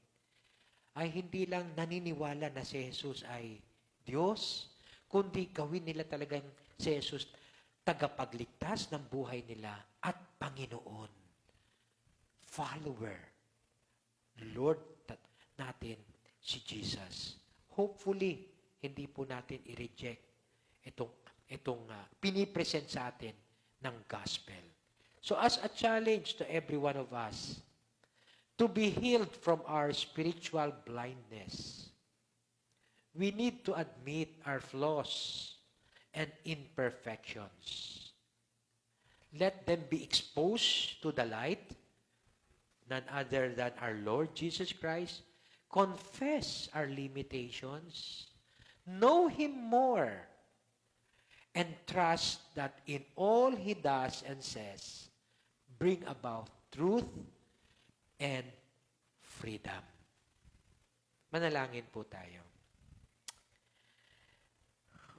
ay hindi lang naniniwala na si Jesus ay Diyos, kundi gawin nila talagang si Jesus tagapagligtas ng buhay nila at Panginoon. Follower. Lord natin si Jesus. Hopefully, hindi po natin i-reject itong pinipresent sa atin ng gospel. So as a challenge to every one of us, to be healed from our spiritual blindness, we need to admit our flaws and imperfections. Let them be exposed to the light, none other than our Lord Jesus Christ. Confess our limitations, know Him more, and trust that in all He does and says, bring about truth and freedom. Manalangin po tayo.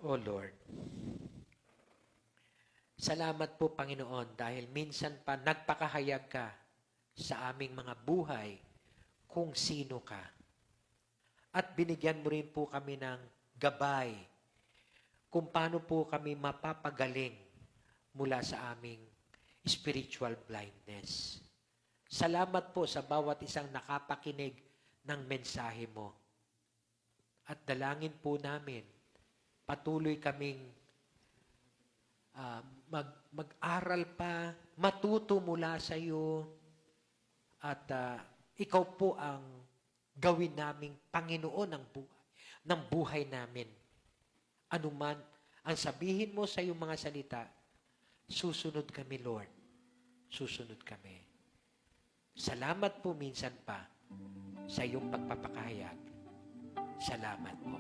O Lord, salamat po Panginoon dahil minsan pa nagpakahayag ka sa aming mga buhay kung sino ka. At binigyan mo rin po kami ng gabay kung paano po kami mapapagaling mula sa aming spiritual blindness. Salamat po sa bawat isang nakapakinig ng mensahe mo. At dalangin po namin, patuloy kaming mag-aral pa, matuto mula sa iyo, at ikaw po ang gawin naming Panginoon ng buhay namin. Anuman ang sabihin mo sa iyong mga salita, susunod kami, Lord. Susunod kami. Salamat po minsan pa sa iyong pagpapakahayag. Salamat po.